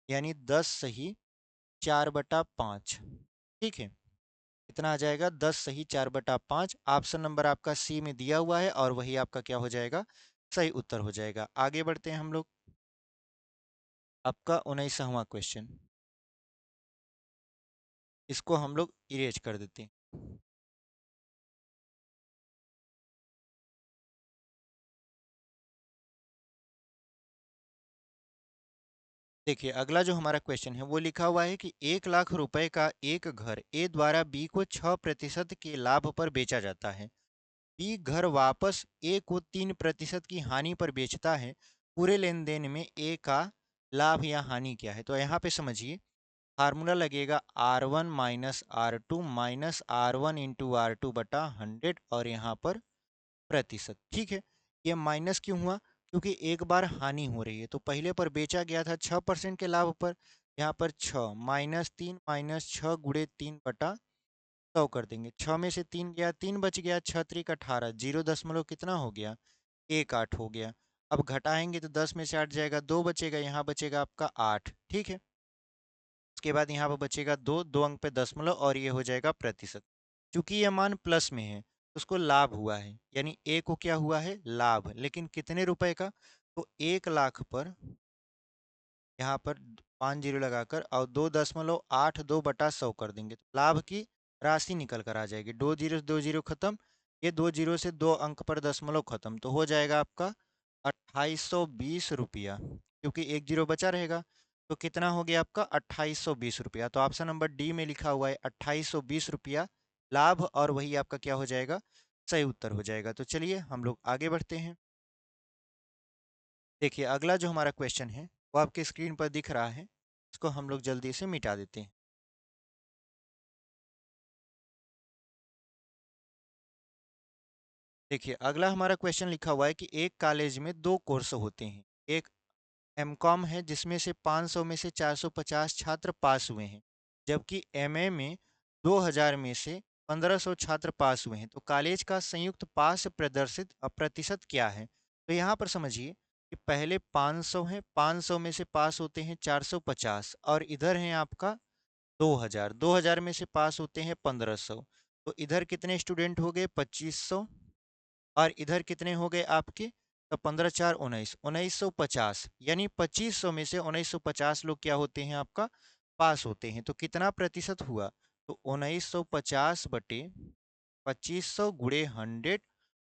यानी 10 सही 4/5, ठीक है। कितना आ जाएगा, 10 सही 4/5। ऑप्शन नंबर आपका सी में दिया हुआ है और वही आपका क्या हो जाएगा, सही उत्तर हो जाएगा। आगे बढ़ते हैं हम लोग, आपका 19वां क्वेश्चन, इसको हम लोग इरेज कर देते हैं। देखिए अगला जो हमारा क्वेश्चन है वो लिखा हुआ है कि 1 लाख रुपए का एक घर ए द्वारा बी को 6% के लाभ पर बेचा जाता है। बी घर वापस ए को 3% की हानि पर बेचता है। पूरे लेन देन में ए का लाभ या हानि क्या है, तो यहाँ पे समझिए फार्मूला लगेगा R1 - R2 - R1 × R2 बटा 100 और यहाँ पर प्रतिशत, ठीक है। ये माइनस क्यों हुआ, क्योंकि एक बार हानि हो रही है, तो पहले पर बेचा गया था 6% के लाभ पर, यहाँ पर 6 -3 - 6 गुड़े 3/100 कर देंगे। 6 में से 3 गया 3 बच गया, 6 त्रिक 18, 0 दशमलव कितना हो गया, 1 8 हो गया। अब घटाएंगे तो 10 में से 8 जाएगा, 2 बचेगा, यहाँ बचेगा आपका 8, ठीक है। उसके बाद यहाँ पर बचेगा 2 2 अंक पे दशमलव और ये हो जाएगा प्रतिशत। चूंकि ये मान प्लस में है तो उसको लाभ हुआ है, यानी ए को क्या हुआ है, लाभ, लेकिन कितने रुपए का, तो 1 लाख पर यहाँ पर 5 जीरो लगाकर और 2.82 कर देंगे तो लाभ की राशि निकल कर आ जाएगी। 2 जीरो खत्म, ये 2 जीरो से 2 अंक पर दशमलव खत्म, तो हो जाएगा आपका 2820 रुपया, क्योंकि एक जीरो बचा रहेगा। तो कितना हो गया आपका 2820 रुपया। तो ऑप्शन नंबर डी में लिखा हुआ है 2820 रुपया लाभ, और वही आपका क्या हो जाएगा, सही उत्तर हो जाएगा। तो चलिए हम लोग आगे बढ़ते हैं। देखिए अगला जो हमारा क्वेश्चन है वो आपके स्क्रीन पर दिख रहा है, इसको हम लोग जल्दी से मिटा देते हैं। देखिए अगला हमारा क्वेश्चन लिखा हुआ है कि एक कॉलेज में 2 कोर्स होते हैं। एक एमकॉम है जिसमें से 500 में से 450 छात्र पास हुए हैं, जबकि एमए में 2000 में से 1500 छात्र पास हुए हैं। तो कॉलेज का संयुक्त पास प्रदर्शित प्रतिशत क्या है, तो यहाँ पर समझिए कि पहले 500 है, 500 में से पास होते हैं 450 और इधर है आपका 2000, 2000 में से पास होते हैं 1500, तो इधर कितने स्टूडेंट हो गए 2500 और इधर कितने हो गए आपके, तो 15 4 19, 1950, यानी 2500 में से 1950 लोग क्या होते हैं आपका, पास होते हैं। तो कितना प्रतिशत हुआ, तो 1950 बटे 2500 गुड़े 100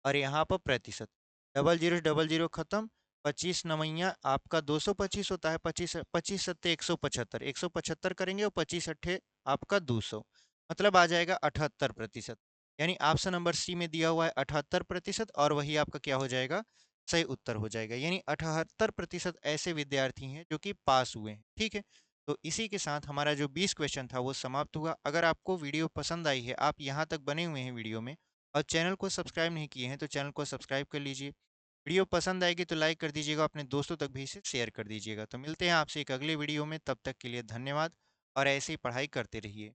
और यहाँ पर प्रतिशत, डबल जीरो खत्म, 25 नवैया आपका 225 होता है, 25 25 सत्ते 175, 175 करेंगे और 25 अट्ठे आपका 200, मतलब आ जाएगा 78%। यानी ऑप्शन नंबर सी में दिया हुआ है 78% और वही आपका क्या हो जाएगा, सही उत्तर हो जाएगा। यानी 78% ऐसे विद्यार्थी हैं जो कि पास हुए हैं, ठीक है। तो इसी के साथ हमारा जो 20 क्वेश्चन था वो समाप्त हुआ। अगर आपको वीडियो पसंद आई है, आप यहाँ तक बने हुए हैं वीडियो में और चैनल को सब्सक्राइब नहीं किए हैं, तो चैनल को सब्सक्राइब कर लीजिए। वीडियो पसंद आएगी तो लाइक कर दीजिएगा, अपने दोस्तों तक भी इसे शेयर कर दीजिएगा। तो मिलते हैं आपसे एक अगले वीडियो में, तब तक के लिए धन्यवाद। और ऐसे ही पढ़ाई करते रहिए।